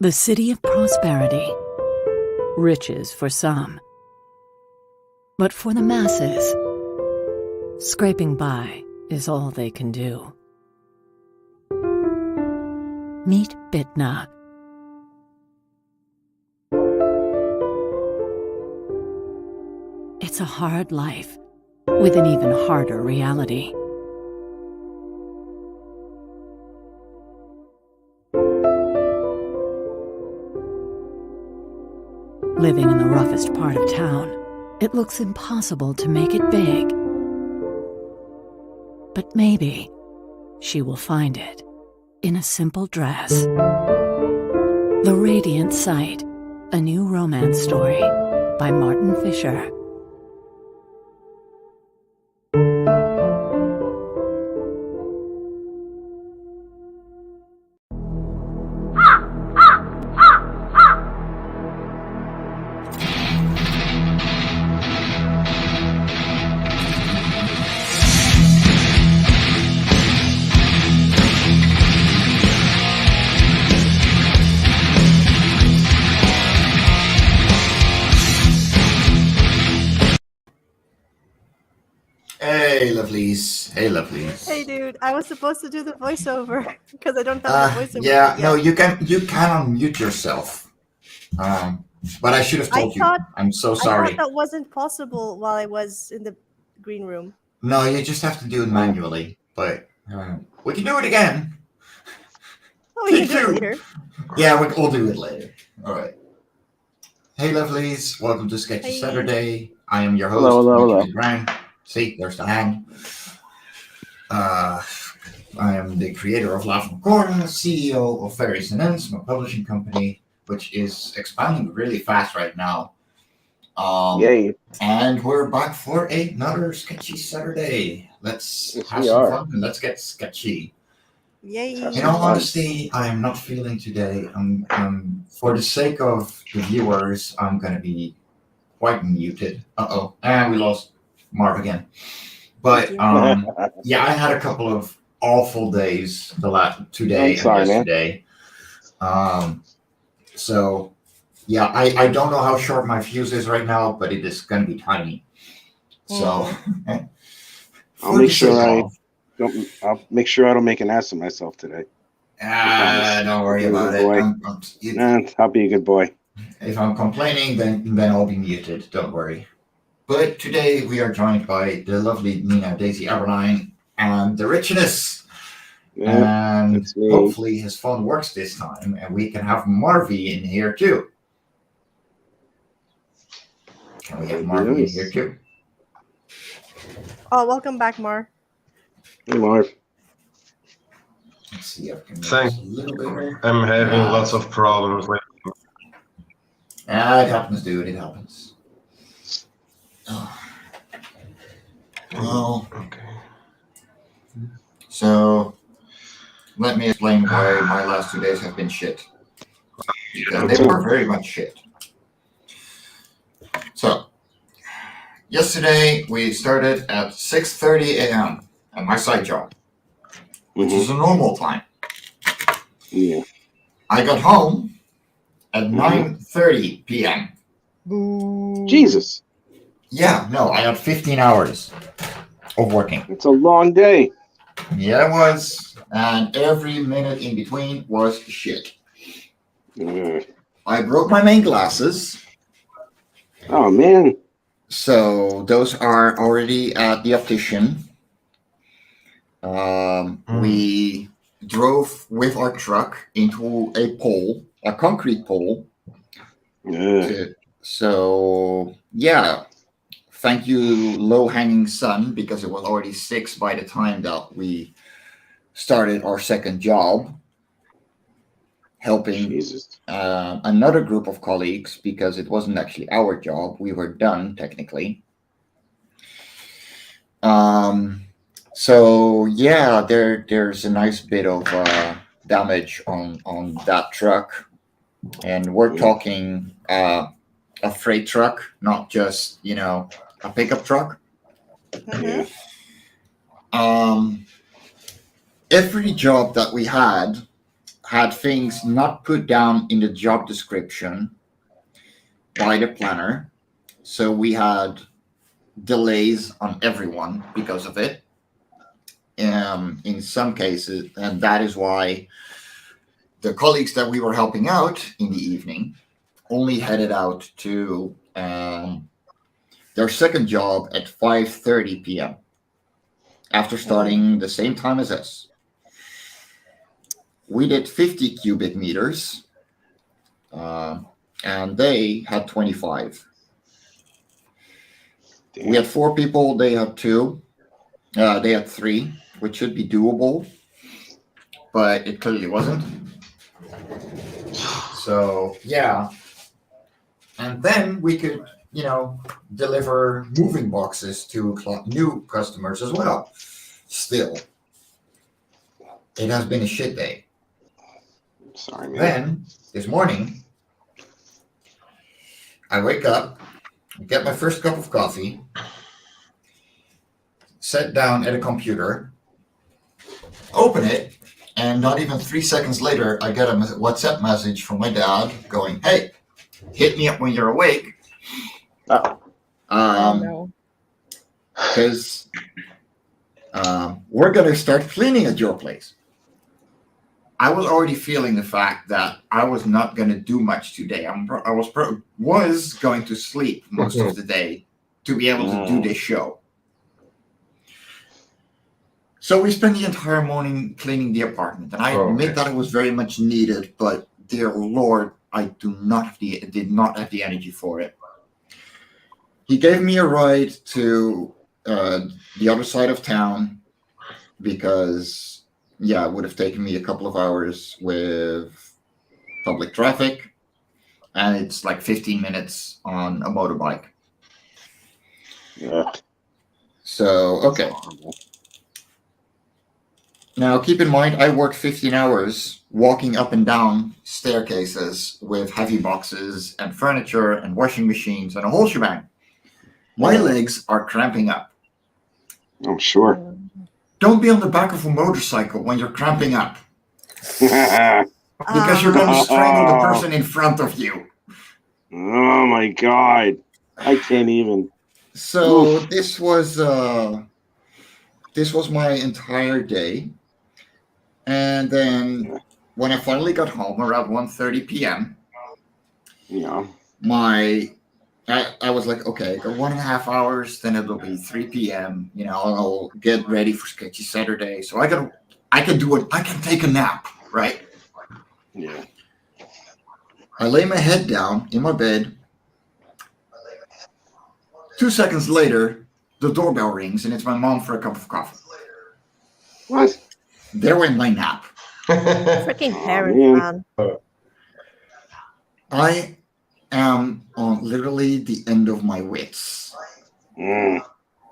The city of prosperity. Riches for some. But for the masses, scraping by is all they can do. Meet Bitna. It's a hard life, with an even harder reality. Living in the roughest part of town, it looks impossible to make it big. But maybe she will find it in a simple dress. The Radiant Sight, a new romance story by Martin Fisher. Hey, lovelies. Hey, lovelies. Hey, dude. I was supposed to do the voiceover because I don't have the voiceover. Yeah, no, you can unmute yourself. But I should have told you. I'm so sorry. I thought that wasn't possible while I was in the green room. No, you just have to do it manually. But we can do it again. Oh, we can do it later. Yeah, we'll do it later. All right. Hey, lovelies. Welcome to Sketchy Saturday. I am your host, hello. Bruin. See, there's the hand. I am the creator of Vasconcelos, CEO of Various and Ends, my publishing company, which is expanding really fast right now. Yay. And we're back for another Sketchy Saturday. Let's have some fun and let's get sketchy. Yay. In all honesty, I am not feeling today. For the sake of the viewers, I'm going to be quite muted. And we lost MarV again. But yeah, I had a couple of awful days today and yesterday. So yeah, I don't know how short my fuse is right now, but it is going to be tiny. So I'll make sure I don't make an ass of myself today. Don't worry about it. I'll be a good boy. If I'm complaining, then I'll be muted. Don't worry. But today we are joined by the lovely Nina Daisy Aberline and the Richness. And hopefully his phone works this time and we can have MarV in here too. Can we have MarV in here too? Oh, welcome back, Mar. Hey, Marv. Let's see if I can make Thanks. this a little bigger. I'm having lots of problems with It happens, dude. It happens. Well, okay. So let me explain why my last 2 days have been shit. Because they were very much shit. So yesterday we started at 6:30 a.m. at my side job, which is a normal time. Yeah. I got home at 9:30 p.m. Jesus. Yeah, no, I had 15 hours of working. It's a long day. Yeah, it was. And every minute in between was shit. I broke my main glasses. Oh, man. So those are already at the optician. We drove with our truck into a concrete pole. So, yeah. Thank you, low-hanging sun, because it was already 6 by the time that we started our second job, helping another group of colleagues, because it wasn't actually our job. We were done, technically. So, yeah, there's a nice bit of damage on that truck. And we're talking a freight truck, not just, a pickup truck. Mm-hmm. Every job that we had had things not put down in the job description by the planner. So we had delays on everyone because of it. In some cases, and that is why the colleagues that we were helping out in the evening only headed out to their second job at 5:30 p.m. after starting the same time as us. We did 50 cubic meters, and they had 25. Damn. We had 4 people, they had 2. They had 3, which should be doable, but it clearly wasn't. So, yeah. And then we could, deliver moving boxes to new customers as well. Still, it has been a shit day. Sorry, man. Then, this morning, I wake up, get my first cup of coffee, sit down at a computer, open it, and not even 3 seconds later, I get a WhatsApp message from my dad going, "Hey, hit me up when you're awake." No. Because we're going to start cleaning at your place. I was already feeling the fact that I was not going to do much today. I was going to sleep most of the day to be able to do this show. So we spent the entire morning cleaning the apartment, and I admit that it was very much needed, but dear Lord, I did not have the energy for it. He gave me a ride to the other side of town because, it would have taken me a couple of hours with public traffic, and it's like 15 minutes on a motorbike. Yeah. So, okay. Now, keep in mind, I worked 15 hours walking up and down staircases with heavy boxes and furniture and washing machines and a whole shebang. My legs are cramping up. I'm sure. Don't be on the back of a motorcycle when you're cramping up, because you're going to strangle the person in front of you. Oh my God. I can't even. So this was my entire day. And then when I finally got home around 1:30 p.m., I was like, okay, I got 1.5 hours, then it'll be 3 p.m. I'll get ready for Sketchy Saturday. So I can take a nap, right? Yeah. I lay my head down in my bed. 2 seconds later, the doorbell rings, and it's my mom for a cup of coffee. What? There went my nap. Freaking parents, man. I am on literally the end of my wits.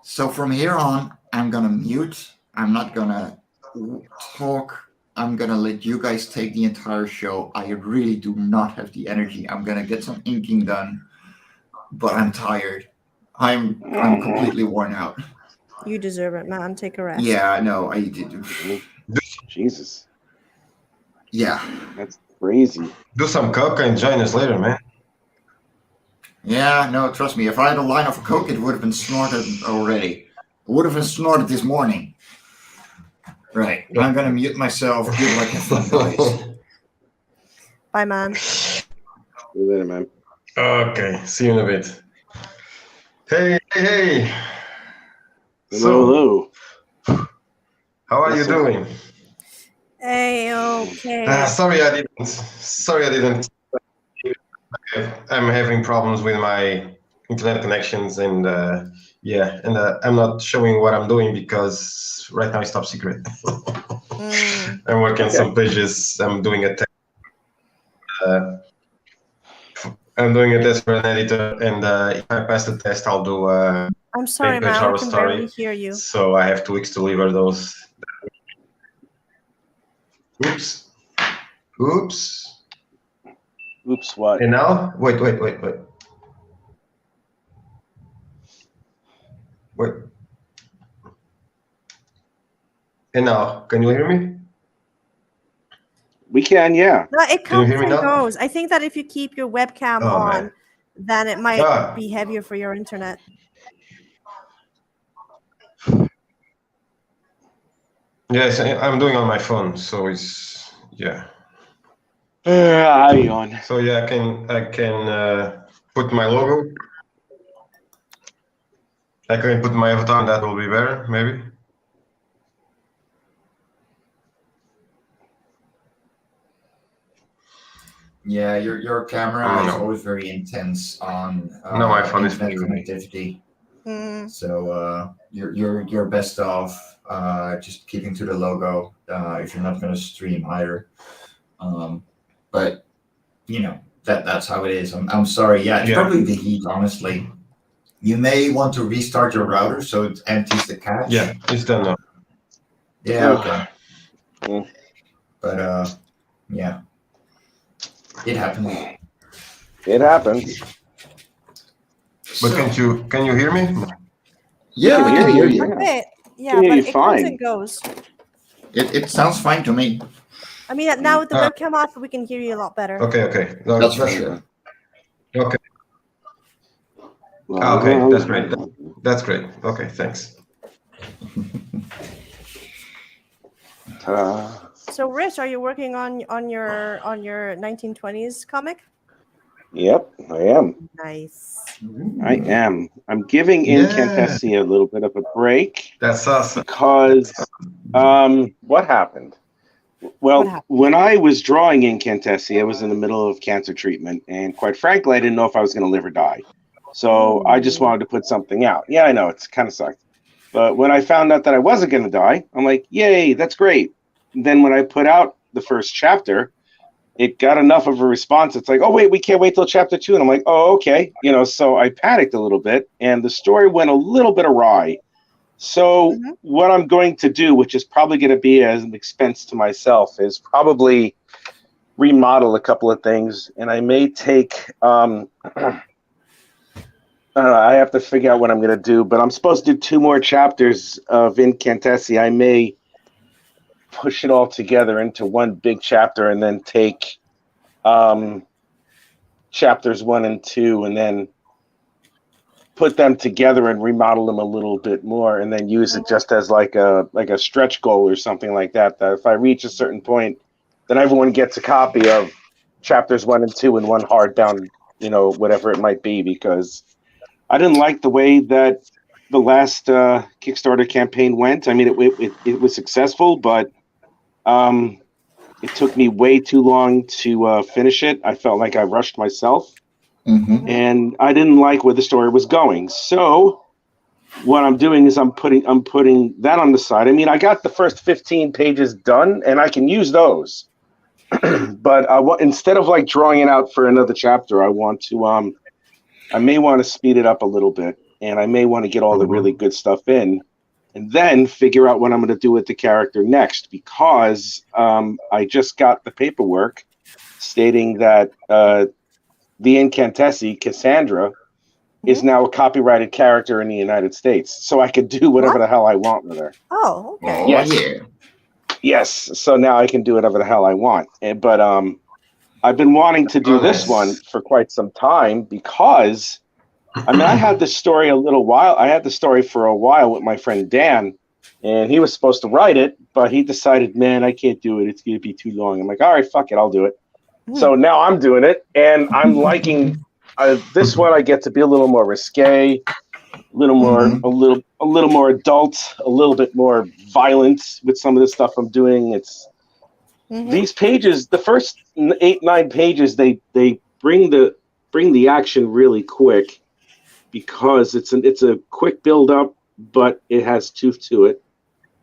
So from here on, I'm going to mute. I'm not going to talk. I'm going to let you guys take the entire show. I really do not have the energy. I'm going to get some inking done, but I'm tired. I'm completely worn out. You deserve it, man. Take a rest. Yeah, no, I did. Jesus. Yeah. That's crazy. Do some coke and join us later, man. Yeah, no, trust me. If I had a line of coke, it would have been snorted already. It would have been snorted this morning. Right. I'm going to mute myself. Good luck and fun, guys. Bye, man. See you later, man. Okay, see you in a bit. Hey. Hello. How are you doing? Hey, okay. Sorry I didn't. I'm having problems with my internet connections, and I'm not showing what I'm doing because right now it's top secret. I'm working on some pages. I'm doing a test. I'm doing a test for an editor, and if I pass the test, I'll do I'm sorry, man. I can barely hear you. So I have 2 weeks to deliver those. Oops. Oops, what? And now? Wait. And now, can you hear me? We can, yeah. No, it Can you comes hear me and now? goes. I think that if you keep your webcam Oh, on, man. then it might Ah. be heavier for your internet. Yes, I'm doing on my phone, so it's yeah. I yawn. So yeah, I can put my logo. I can put my avatar, and that will be better, maybe. Yeah, your camera is always very intense on No, my phone is internet usually. connectivity. Mm. So you're best off just keeping to the logo if you're not going to stream either. But you know that's how it is. I'm sorry. Yeah, it's probably the heat. Honestly, you may want to restart your router so it empties the cache. Yeah, it's done now. Yeah. Okay. Mm. But yeah, it happens. It happens. But can you hear me? Yeah, I can hear you. A bit. Yeah, Can hear but you it comes fine. and goes. It sounds fine to me. I mean, now with the webcam off, we can hear you a lot better. Okay. No, That's for sure. Okay. Well, Okay, that's great. That's great. Okay, thanks. So, Rich, are you working on your 1920s comic? Yep, I am. Nice. I am. I'm giving Incantessi a little bit of a break. That's awesome. Because what happened? Well, when I was drawing Incantessi, I was in the middle of cancer treatment, and quite frankly, I didn't know if I was going to live or die. So I just wanted to put something out. Yeah, I know, it's kind of sucked. But when I found out that I wasn't going to die, I'm like, yay, that's great. And then when I put out the first chapter, it got enough of a response. It's like, oh, wait, we can't wait till chapter 2. And I'm like, oh, okay. So I panicked a little bit, and the story went a little bit awry. So what I'm going to do, which is probably going to be as an expense to myself, is probably remodel a couple of things. And I may take, I have to figure out what I'm going to do, but I'm supposed to do 2 more chapters of Incantessi. I may push it all together into one big chapter and then take chapters 1 and 2 and then put them together and remodel them a little bit more and then use it just as like a stretch goal or something like that. That if I reach a certain point, then everyone gets a copy of chapters 1 and 2 in one hardbound, whatever it might be, because I didn't like the way that the last Kickstarter campaign went. I mean, it was successful, but it took me way too long to finish it. I felt like I rushed myself, and I didn't like where the story was going. So what I'm doing is I'm putting that on the side. I mean, I got the first 15 pages done, and I can use those. But instead of like drawing it out for another chapter, I want to I may want to speed it up a little bit, and I may want to get all the really good stuff in, and then figure out what I'm going to do with the character next, because I just got the paperwork stating that the Incantessi, Cassandra, is now a copyrighted character in the United States, so I could do whatever the hell I want with her. Oh, okay. Oh, Yes. yeah. Yes, so now I can do whatever the hell I want. But I've been wanting to do this one for quite some time because, I mean, I had this story a little while. I had the story for a while with my friend Dan, and he was supposed to write it, but he decided, man, I can't do it. It's going to be too long. I'm like, all right, fuck it, I'll do it. So now I'm doing it, and I'm liking this one. I get to be a little more risque, a little more adult, a little bit more violent with some of the stuff I'm doing. It's these pages, the first 8-9 pages, they bring the action really quick because it's a quick build up, but it has tooth to it,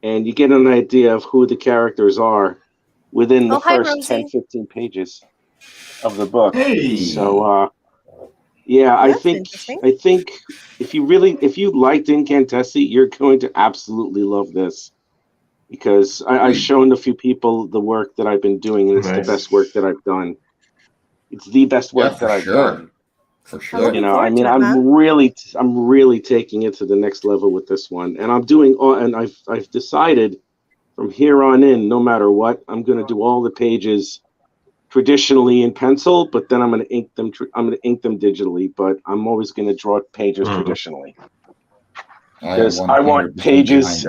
and you get an idea of who the characters are within the first 10-15 pages of the book. Hey. So yeah, I think if you liked Incantessi, you're going to absolutely love this, because I've shown a few people the work that I've been doing, and it's the best work that I've done. It's the best work that I've done. For sure. I mean, I'm really taking it to the next level with this one, and I'm doing all. And I've decided from here on in, no matter what, I'm going to do all the pages traditionally in pencil, but then I'm going to ink them. I'm going to ink them digitally, but I'm always going to draw pages traditionally because I want pages.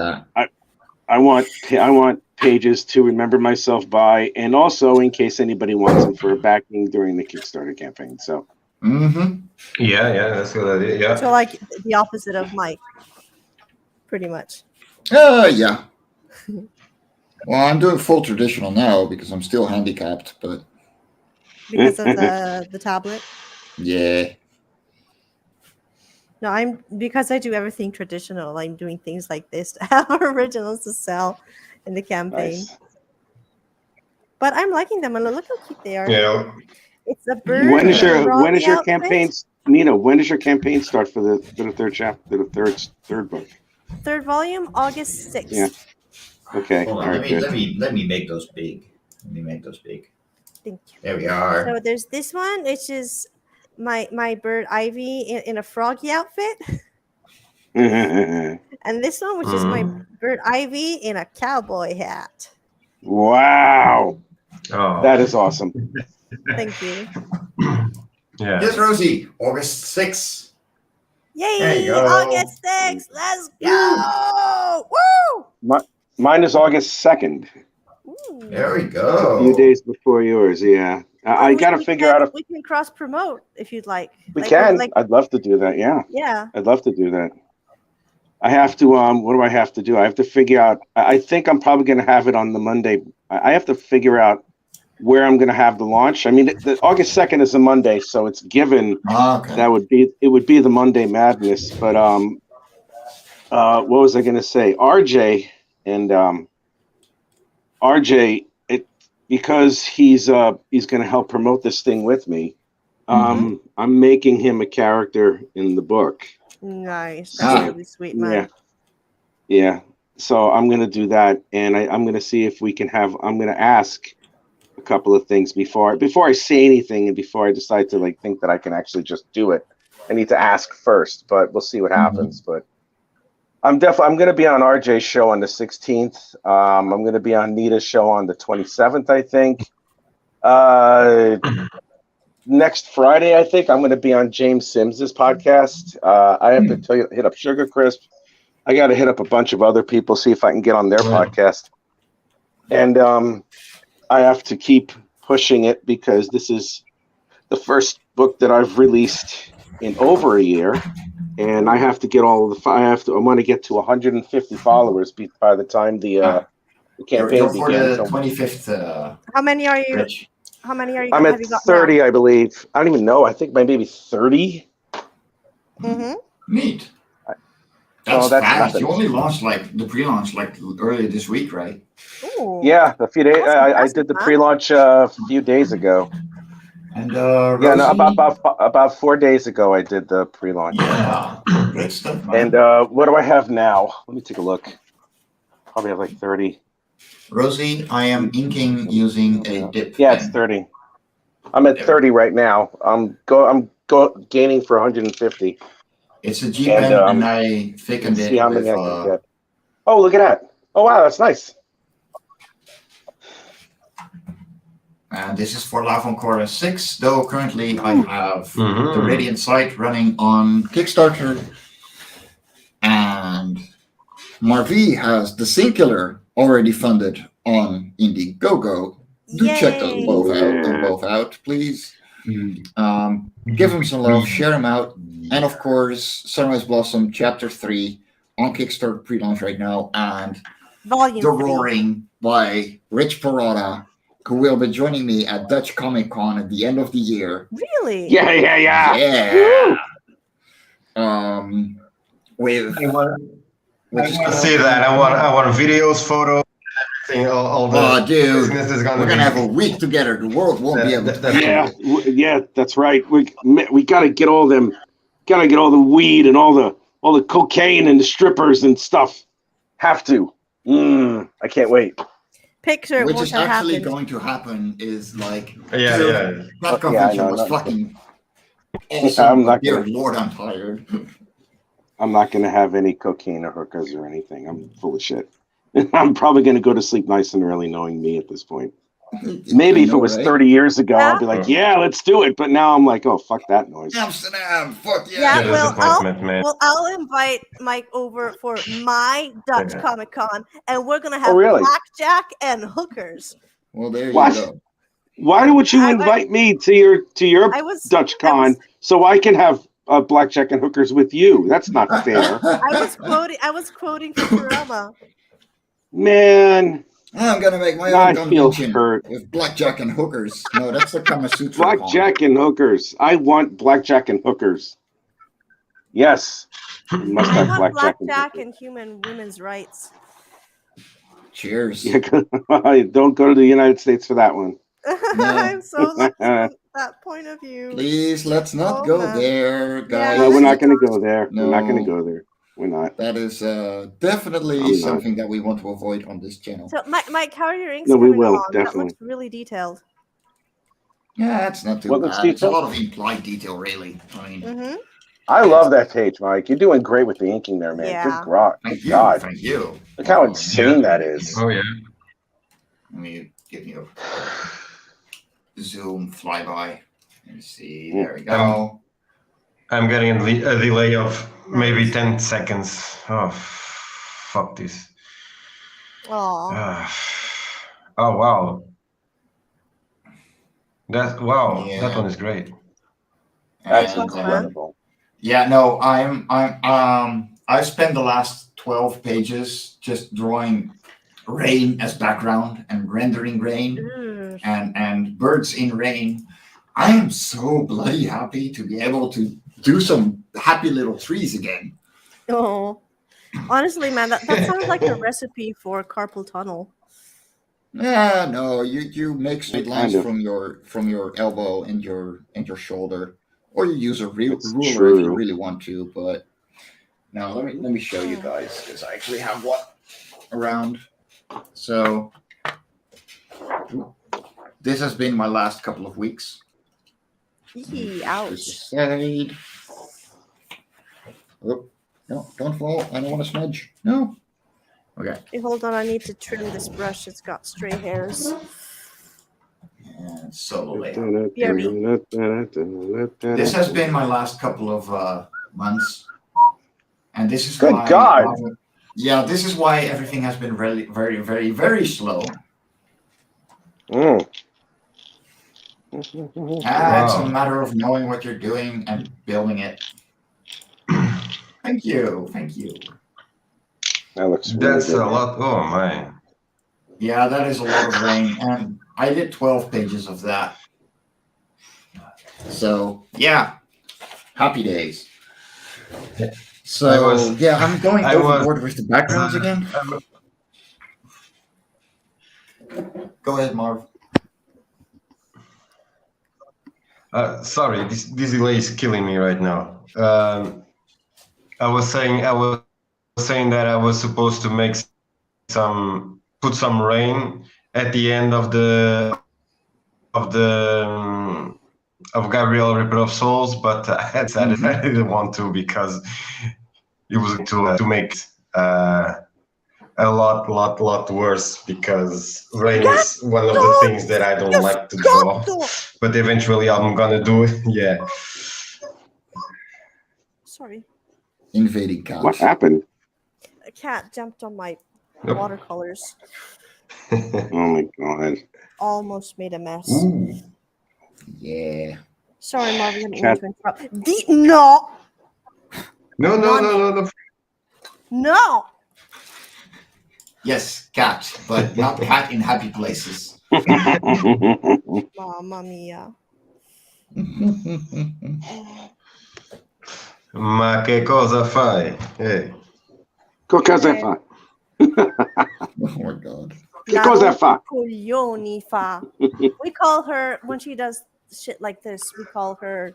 I want pages to remember myself by, and also in case anybody wants them for backing during the Kickstarter campaign. So. Yeah, that's a good idea. Yeah. So like the opposite of Mike, pretty much. Yeah. Well, I'm doing full traditional now because I'm still handicapped, but Because of the tablet. yeah. No, because I do everything traditional. I'm doing things like this to have originals to sell in the campaign. Nice. But I'm liking them. And look how cute they are. Yeah. It's a bird. When is your outfit. campaign, Nina? When does your campaign start for the third chapter, the third book? Third volume, August 6th. Yeah. Okay. Hold on, All right, let me make those big. Let me make those big. Thank you. There we are. So there's this one, which is my bird Ivy in a froggy outfit. And this one, which is my bird Ivy in a cowboy hat. Wow. Oh, That is awesome. Thank you. Yeah. Yes, Rosie. August 6th. Yay! There you go. August 6th. Let's go! Woo! Mine is August 2nd. Ooh. There we go. A few days before yours, yeah. I got to figure out if we can cross promote if you'd like. we can. I'd love to do that. Yeah. Yeah. I'd love to do that. I have to. What do I have to do? I have to figure out. I think I'm probably going to have it on the Monday. I have to figure out where I'm going to have the launch. I mean, the August 2nd is a Monday, so it's given that it would be the Monday Madness. But what was I going to say? RJ and RJ, because he's going to help promote this thing with me. I'm making him a character in the book. Nice. That's really sweet, man. Yeah. So I'm going to do that, and I'm going to see if we can have. I'm going to ask a couple of things before I say anything, and before I decide to think that I can actually just do it. I need to ask first, but we'll see what happens. But I'm going to be on RJ's show on the 16th. I'm going to be on Nita's show on the 27th, I think. Next Friday, I think I'm going to be on James Sims's podcast. I have to hit up Sugar Crisp. I got to hit up a bunch of other people, see if I can get on their podcast. And I have to keep pushing it because this is the first book that I've released in over a year. And I have to get I want to get to 150 followers by the time the campaign for begins. the 25th. How many are you? Rich. How many are you? I'm at 30, I believe. I don't even know. I think maybe 30. Neat. That's fast. Nothing. You only launched the pre-launch earlier this week, right? Ooh. Yeah, a few days. I did the pre-launch a few days ago. And about 4 days ago, I did the pre-launch. Yeah, great stuff, man. And what do I have now? Let me take a look. Probably have 30. Rosie, I am inking using a dip. Yeah, it's 30. I'm at 30 right now. I'm gaining for 150. It's a G pen, and I thickened it. See how many I can get. Oh, look at that! Oh, wow, that's nice. And this is for Lavoncore 6, though currently I have the Radiant site running on Kickstarter, and MarV has the Singular already funded on Indiegogo. Do check those both out, please. Give them some love, share them out, and of course, Sunrise Blossom Chapter 3 on Kickstarter pre-launch right now, and Volume The 3. Roaring by Rich Perrotta, who will be joining me at Dutch Comic Con at the end of the year. Really? Yeah. Yeah. With I see that. I want videos, photos, everything. All the dude, business is we're gonna have a week together. The world won't be able to. Yeah, that's right. We gotta get all them. Gotta get all the weed and all the cocaine and the strippers and stuff. Have to. I can't wait. Picture Which is actually going to happen is yeah. That convention was fucking awesome. Dear Lord, I'm tired. I'm not gonna have any cocaine or hookers or anything. I'm full of shit. I'm probably going to go to sleep nice and early, knowing me at this point. Maybe if it was 30 years ago, I'd be like, yeah, let's do it. But now I'm like, oh, fuck that noise. Amsterdam, fuck yeah. Yeah, Disappointment, man. I'll invite Mike over for my Dutch Okay. Comic Con, and we're gonna have really? blackjack and hookers. Well, there What? you go. Why would you invite me to your Dutch Con so I can have blackjack and hookers with you? That's not fair. I was quoting Futurama. Man. I'm gonna make my own convention with blackjack and hookers. No, that's the Kama Sutra. Blackjack and hookers. I want blackjack and hookers. Yes. You must have I want blackjack and human women's rights. Cheers. Yeah, don't go to the United States for that one. No. I'm so lucky from that point of view. Please, let's not go there, guys. No, we're not going to go there. No. We're not going to go there. We're not. That is definitely something that we want to avoid on this channel. So, Mike, how are your inks? No, we will, along? definitely. That looks really detailed. Yeah, it's not too bad. It's a lot of implied detail, really. I mean, I love that page, Mike. You're doing great with the inking there, man. Yeah. Good God. Thank you. Look how insane that is. Oh, yeah. Let me give you a zoom flyby. Let me see. There we go. I'm getting a delay of maybe 10 seconds. Oh, fuck this. Aww. Oh, wow. That one is great. That's And, incredible. Yeah, no, I spent the last 12 pages just drawing rain as background and rendering rain and birds in rain. I am so bloody happy to be able to do some happy little trees again. Oh, honestly, man, that sounds like a recipe for carpal tunnel. Yeah, no, you make straight lines from your elbow and your shoulder, or you use a ruler if you really want to. But now let me show you guys, because I actually have one around. So this has been my last couple of weeks. Ouch. Oh, no, don't fall. I don't want to smudge. No. Okay. Okay, hold on. I need to trim this brush. It's got stray hairs. And slowly. BRB. This has been my last couple of months. And this is Good why, God. Yeah, this is why everything has been really very, very, very slow. It's a matter of knowing what you're doing and building it. Thank you. That looks really That's good, a lot. Oh, my. Yeah, that is a lot of rain. And I did 12 pages of that. So, yeah. Happy days. So, I'm going overboard with the backgrounds again. Go ahead, Marv. Sorry, this delay is killing me right now. I was saying that I was supposed to make put some rain at the end of Gabriel Reaper of Souls, but I decided I didn't want to because it was to make a lot worse, because rain is one of the things that I don't like to draw. But eventually I'm gonna do it. Yeah. Sorry. Invading cats. What happened? A cat jumped on my watercolors. Oh my God. Almost made a mess. Ooh. Yeah. Sorry, Marvin. I didn't mean to interrupt. No. No. Yes, cat, but not cat in happy places. Mamma mia. Ma che cosa fai? Hey. Che cosa fa? Oh my God. Che cosa fa? Coglioni fa. We call her, when she does shit like this, we call her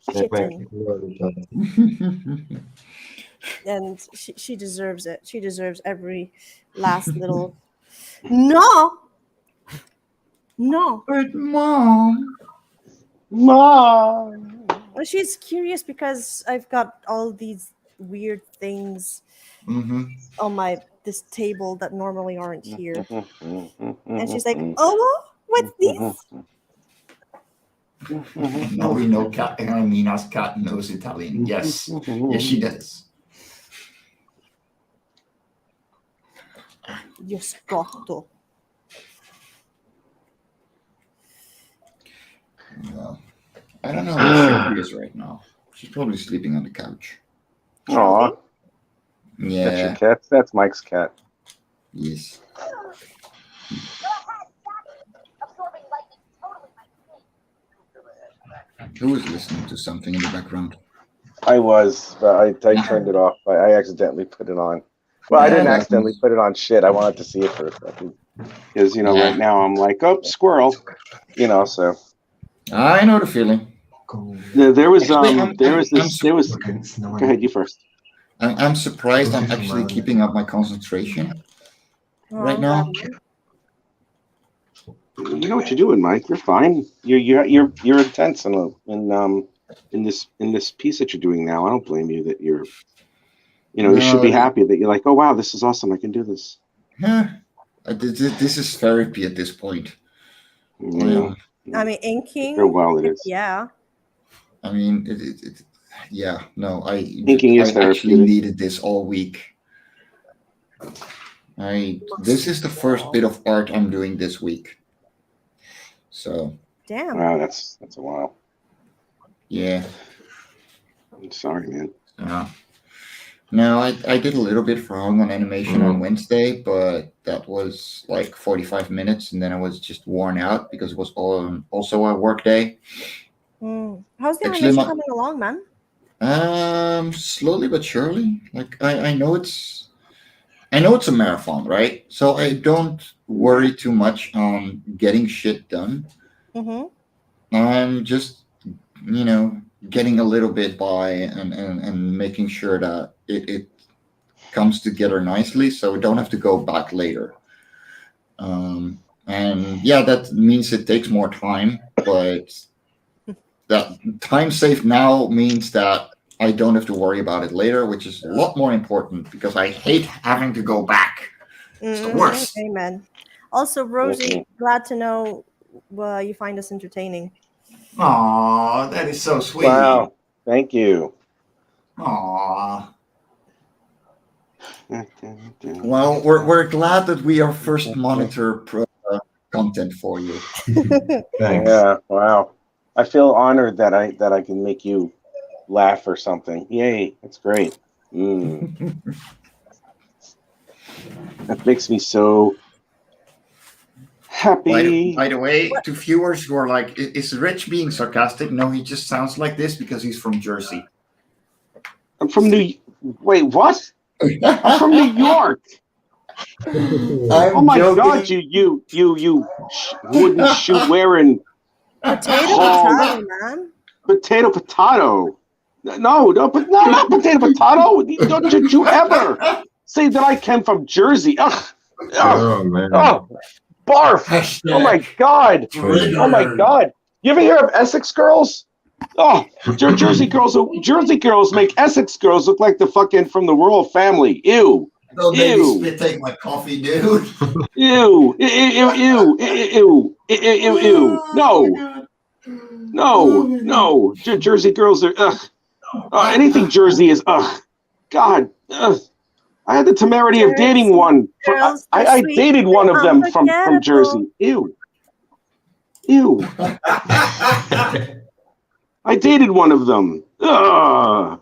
shitting. And she deserves it. She deserves every last little. No. But Mom. Well, she's curious because I've got all these weird things on my this table that normally aren't here. Mm-hmm. And she's like, "Oh, what's this?" Now we know Mina's cat knows Italian. Yes. Yes, she does. Gioscotto. Well, I don't know where she is right now. She's probably sleeping on the couch. Aw, Yeah. that's your cat. That's Mike's cat. Yes. Who is listening to something in the background? I was, but I turned it off. I accidentally put it on. Well, I didn't Yeah, accidentally put it on shit. I wanted to see it for a second. Because, Yeah. right now I'm like, oh, squirrel. So. I know the feeling. There was, Actually, go ahead, you first. I'm surprised I'm actually keeping up my concentration right now. You know what you're doing, Mike. You're fine. You're intense in this piece that you're doing now. I don't blame you that you're. You should be happy that you're like, oh wow, this is awesome. I can do this. This is therapy at this point. Yeah. I mean, inking. For a while it is. Yeah. I mean, yeah. No, I actually needed this all week. This is the first bit of art I'm doing this week. So. Damn. Wow, that's a while. Yeah. I'm sorry, man. Yeah. No, I did a little bit for Hung on Animation on Wednesday, but that was like 45 minutes, and then I was just worn out because it was also a work day. How's the animation coming along, man? Slowly but surely. Like I know it's a marathon, right? So I don't worry too much on getting shit done. I'm just, getting a little bit by and making sure that it comes together nicely, so we don't have to go back later. And yeah, that means it takes more time, but that time saved now means that I don't have to worry about it later, which is a lot more important because I hate having to go back. It's the worst. Amen. Also, Rosie, glad to know you find us entertaining. Aw, that is so sweet. Wow, thank you. Aw. Well, we're glad that we are first monitor content for you. Thanks. Yeah, wow. I feel honored that I can make you laugh or something. Yay, that's great. That makes me so happy. By the way, to viewers who are like, is Rich being sarcastic? No, he just sounds like this because he's from Jersey. I'm from Wait, what? I'm from New York. Oh my God, you wooden shoe wearing potato, man. Potato. No, but not potato. Don't you ever say that I came from Jersey? Ugh. Oh man. Oh, barf. Hashtag Oh my God. trigger. Oh my God. You ever hear of Essex girls? Oh, Jersey girls make Essex girls look like the fucking from the royal family. Ew. Don't make me spit take my coffee, dude. Ew. No. Jersey girls are ugh. Anything Jersey is ugh. God. Ugh. I had the temerity of dating one. I dated one of them from Jersey. Ew. I dated one of them. Ugh.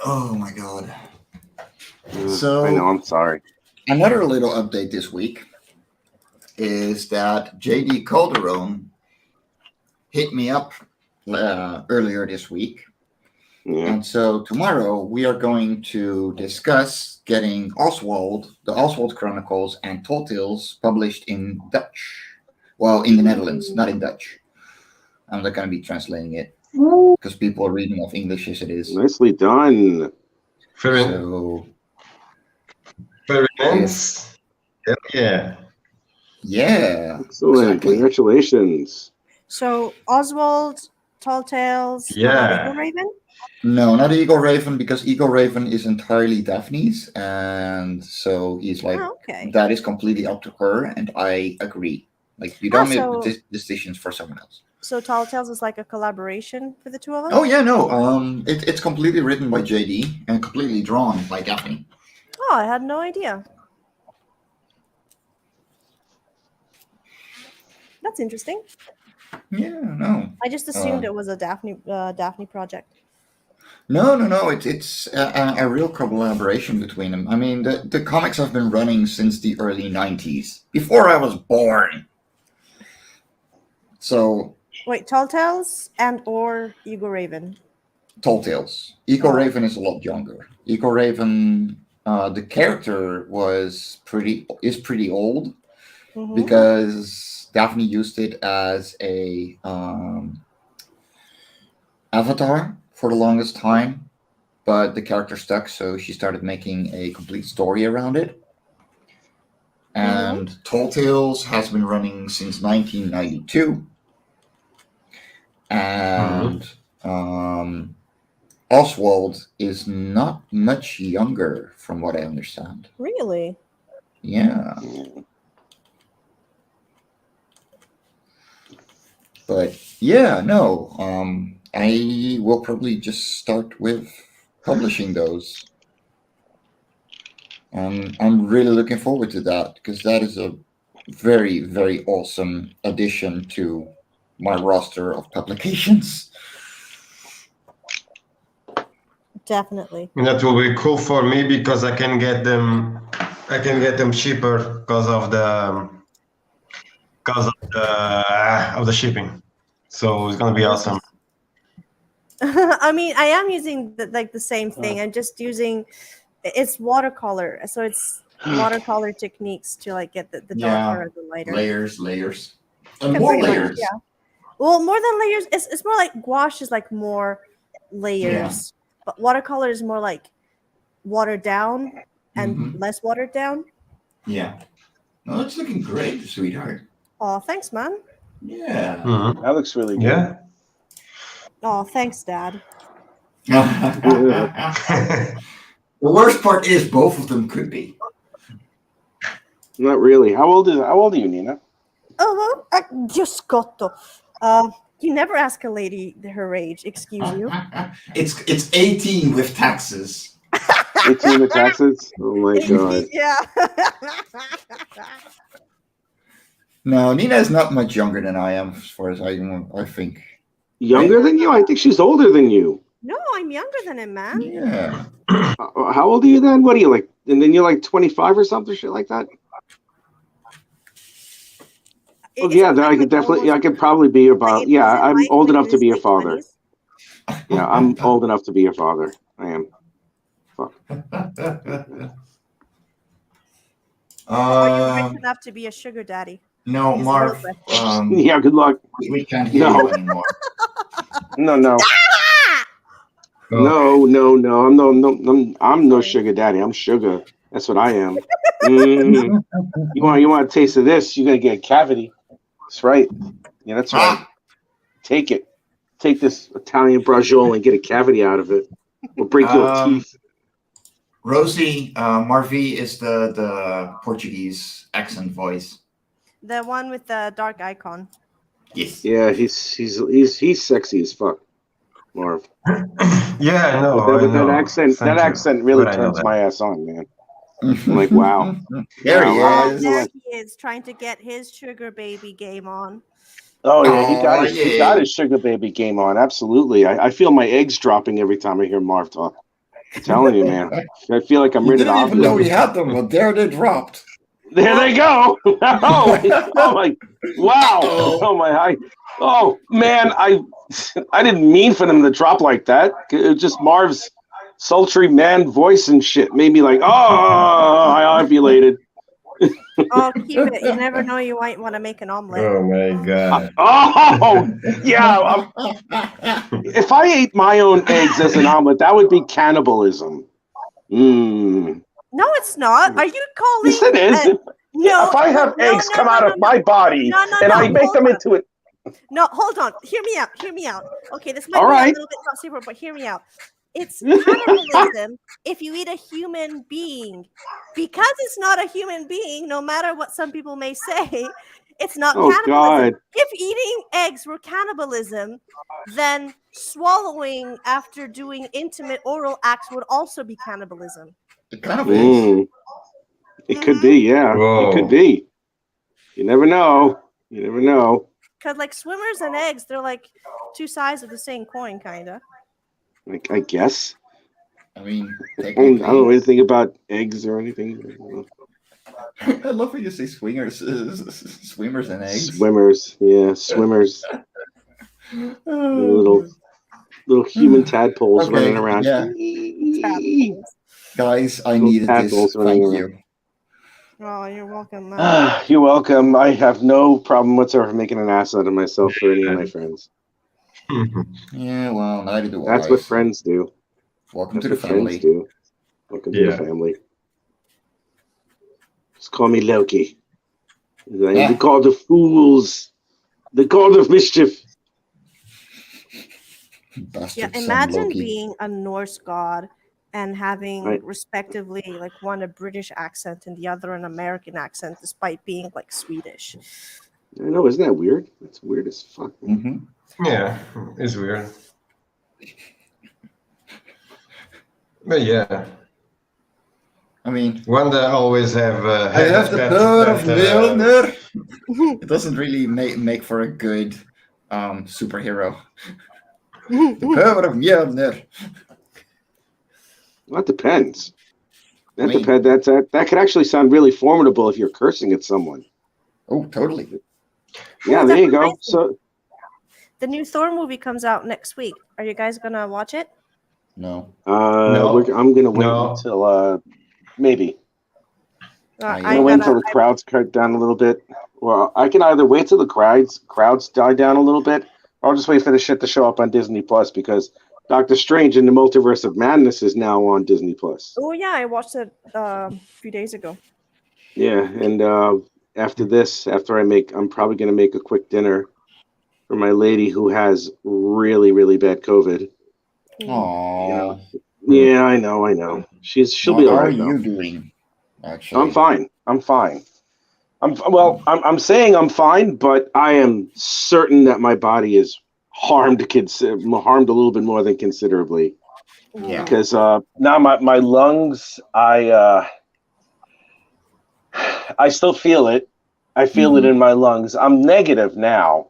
Oh my God. So I know, I'm sorry. Another little update this week is that JD Calderon hit me up earlier this week. Yeah. And so tomorrow we are going to discuss getting the Oswald Chronicles and Tall Tales published in Dutch. Well, in the Netherlands, not in Dutch. I'm not going to be translating it because people are reading off English as it is. Nicely done. Very nice. Hell yeah. Yeah. Excellent. Exactly. Congratulations. So Oswald Tall Tales, but not Yeah. Eagle Raven? No, not Eagle Raven, because Eagle Raven is entirely Daphne's, and so he's like, Oh, okay. that is completely up to her, and I agree. Like, you don't so- make decisions for someone else. So Tall Tales is like a collaboration for the two of us? Oh yeah, no, it's completely written by JD and completely drawn by Daphne. Oh, I had no idea. That's interesting. Yeah, no. I just assumed it was a Daphne project. No. It's a real collaboration between them. I mean, the comics have been running since the early 90s, before I was born. So, Wait, Tall Tales and or Eagle Raven? Tall Tales. Eagle Oh. Raven is a lot younger. Eagle Raven, the character is pretty old Mhm. because Daphne used it as a avatar for the longest time, but the character stuck, so she started making a complete story around it. And Tall Tales has been running since 1992. And Oswald is not much younger, from what I understand. Really? Yeah. But yeah, no. I will probably just start with publishing those. I'm really looking forward to that, because that is a very, very awesome addition to my roster of publications. Definitely. And that will be cool for me because I can get them cheaper because of the shipping. So it's gonna be awesome. I mean, I am using the same thing. I'm just using it's watercolor, so it's watercolor techniques to like get the darker and the lighter. Layers, and Yeah, more pretty much, layers. yeah. Well, more than layers, it's more like gouache is like more layers, but watercolor is more like watered down and less watered down. Yeah. No, it's looking great, sweetheart. Oh, thanks, man. Yeah. That looks really good. Yeah. Oh, thanks, Dad. The worst part is both of them could be. Not really. How old are you, Nina? Oh, well, just got to. You never ask a lady her age. Excuse you. It's 18 with taxes. 18 with taxes? Oh my god. Yeah. No, Nina is not much younger than I am, as far as I think. Younger than you? I think she's older than you. No, I'm younger than him, man. Yeah. How old are you then? What are you like? And then you're like 25 or something, shit like that? Oh, yeah, then I could definitely, I could probably be about, yeah, I'm old enough to be your father. Yeah, I'm old enough to be your father. I am. Fuck. Are you rich enough to be a sugar daddy? No, Is Marv. Yeah, good luck. We can't hear you anymore. No. No. I'm no sugar daddy. I'm sugar. That's what I am. You want a taste of this? You're gonna get a cavity. That's right. Yeah, that's right. Take it. Take this Italian braciole and get a cavity out of it. We'll break your teeth. Rosie, MarV is the Portuguese accent voice. The one with the dark icon. Yes. Yeah, he's sexy as fuck, Marv. Yeah, I know. That accent really turns my ass on, man. I'm like, wow. There he is. There he is, trying to get his sugar baby game on. Oh yeah, he got his sugar baby game on. Absolutely. I feel my eggs dropping every time I hear Marv talk. I'm telling you, man. I feel like I'm ready to didn't even know he had them, but there they dropped. There they go. Oh my! Wow! Oh my! Oh man! I didn't mean for them to drop like that. It just Marv's sultry man voice and shit made me like, oh, I ovulated. Oh, keep it. You never know. You might want to make an omelet. Oh my god. Oh yeah. If I ate my own eggs as an omelet, that would be cannibalism. No, it's not. Are you calling? Yes, it is. No. If I have eggs come out of my body and I make them into it. No, hold on. Hear me out. Hear me out. Okay, this might All be right. a little bit top secret, but hear me out. It's cannibalism if you eat a human being. Because it's not a human being, no matter what some people may say, it's not Oh, cannibalism. God. If eating eggs were cannibalism, then swallowing after doing intimate oral acts would also be cannibalism. It kind of is. It could be, yeah. Whoa. It could be. You never know. You never know. Because like swimmers and eggs, they're like two sides of the same coin, kind of. I guess. I mean, I don't know anything about eggs or anything. I love when you say swingers, swimmers and eggs. Swimmers, yeah, swimmers. Little human tadpoles Okay, running around. yeah. Guys, I needed this. Thank you. Oh, you're welcome. You're welcome. I have no problem whatsoever making an ass out of myself for any of my friends. Yeah, well, neither do I. That's what friends do. Welcome That's to the family. Do. Welcome to the family. Just call me Loki. I am the god of fools, the god of mischief. Bastard imagine Loki. being a Norse god and having respectively like one a British accent and the other an American accent, despite being like Swedish. I know, isn't that weird? That's weird as fuck. Yeah, it's weird. But yeah, I mean, Wanda always have. I have the blood of Mjolnir. It doesn't really make for a good superhero. The power of Mjolnir. Well, that depends. That could actually sound really formidable if you're cursing at someone. Oh, totally. Yeah, there you go. So the new Thor movie comes out next week. Are you guys gonna watch it? No. No. I'm gonna wait until maybe. I'm gonna wait until the crowds cut down a little bit. Well, I can either wait till the crowds die down a little bit, or I'll just wait for the shit to show up on Disney Plus because Doctor Strange in the Multiverse of Madness is now on Disney Plus. Oh yeah, I watched it a few days ago. Yeah, and after I'm probably gonna make a quick dinner for my lady who has really, really bad COVID. Aww. Yeah, I know. She'll be all right. How are you doing? Actually, I'm fine. I'm saying I'm fine, but I am certain that my body is harmed a little bit more than considerably. Yeah. Because now my lungs, I still feel it. I feel it in my lungs. I'm negative now,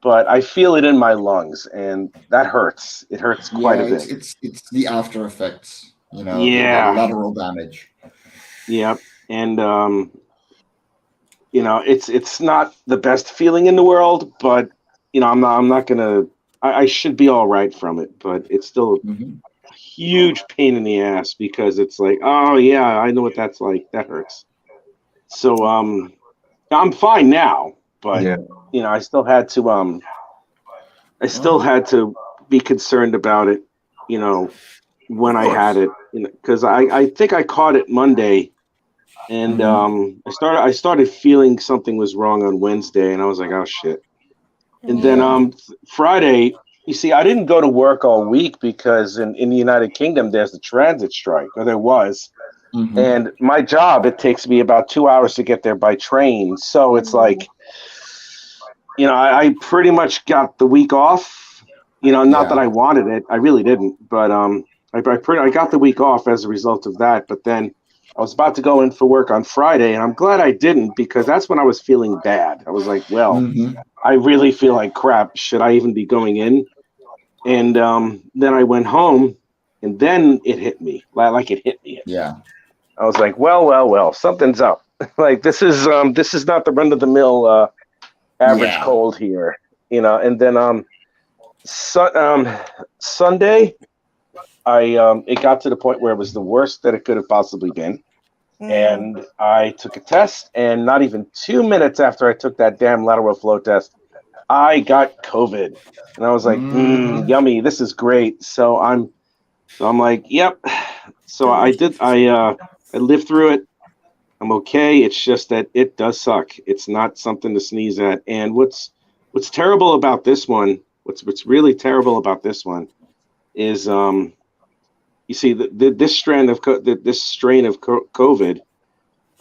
but I feel it in my lungs, and that hurts. It hurts quite a bit. It's the after effects, the lateral damage. Yeah, and it's not the best feeling in the world, but I'm not gonna. I should be all right from it, but it's still a huge pain in the ass because it's like, oh yeah, I know what that's like. That hurts. So I'm fine now, but I still had to be concerned about it, when I had it, because I think I caught it Monday, and I started feeling something was wrong on Wednesday, and I was like, oh shit. And then Friday, you see, I didn't go to work all week because in the United Kingdom there's the transit strike, or there was. And my job, it takes me about 2 hours to get there by train. So it's like, I pretty much got the week off. Not that I wanted it, I really didn't. But I got the week off as a result of that. But then I was about to go in for work on Friday, and I'm glad I didn't because that's when I was feeling bad. I was like, well, I really feel like crap. Should I even be going in? And then I went home, and then it hit me. Like it hit me. Yeah. I was like, well, something's up. Like this is not the run of the mill average cold here, And then Sunday, it got to the point where it was the worst that it could have possibly been, and I took a test, and not even 2 minutes after I took that damn lateral flow test, I got COVID, and I was like, yummy, this is great. So I'm like, yep. So I lived through it. I'm okay. It's just that it does suck. It's not something to sneeze at. And what's What's terrible about this one? What's really terrible about this one is you see this strain of COVID.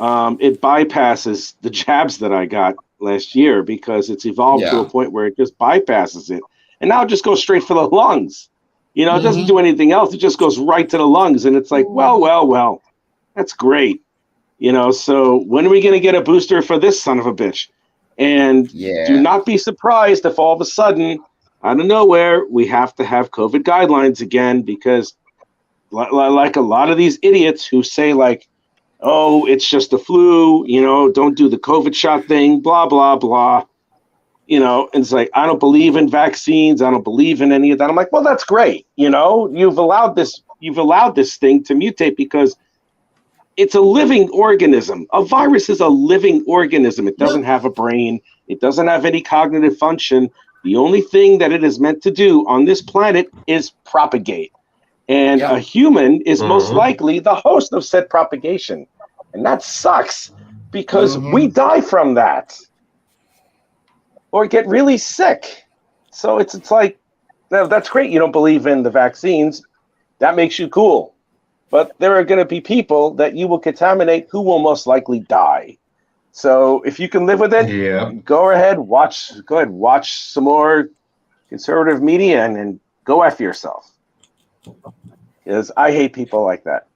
It bypasses the jabs that I got last year because it's evolved to a point where it just bypasses it, and now it just goes straight for the lungs. You know, it doesn't do anything else. It just goes right to the lungs, and it's like, well, that's great. You know, so when are we going to get a booster for this son of a bitch? And do not be surprised if all of a sudden, out of nowhere, we have to have COVID guidelines again, because like a lot of these idiots who say like, oh, it's just the flu, you know, don't do the COVID shot thing, blah, blah, blah. You know, and it's like, I don't believe in vaccines. I don't believe in any of that. I'm like, well, that's great. You know, you've allowed this thing to mutate because it's a living organism. A virus is a living organism. It doesn't have a brain. It doesn't have any cognitive function. The only thing that it is meant to do on this planet is propagate. And a human is most likely the host of said propagation. And that sucks because we die from that or get really sick. So it's like, no, that's great. You don't believe in the vaccines. That makes you cool. But there are going to be people that you will contaminate who will most likely die. So if you can live with it, go ahead, watch some more conservative media and go F yourself. Because I hate people like that.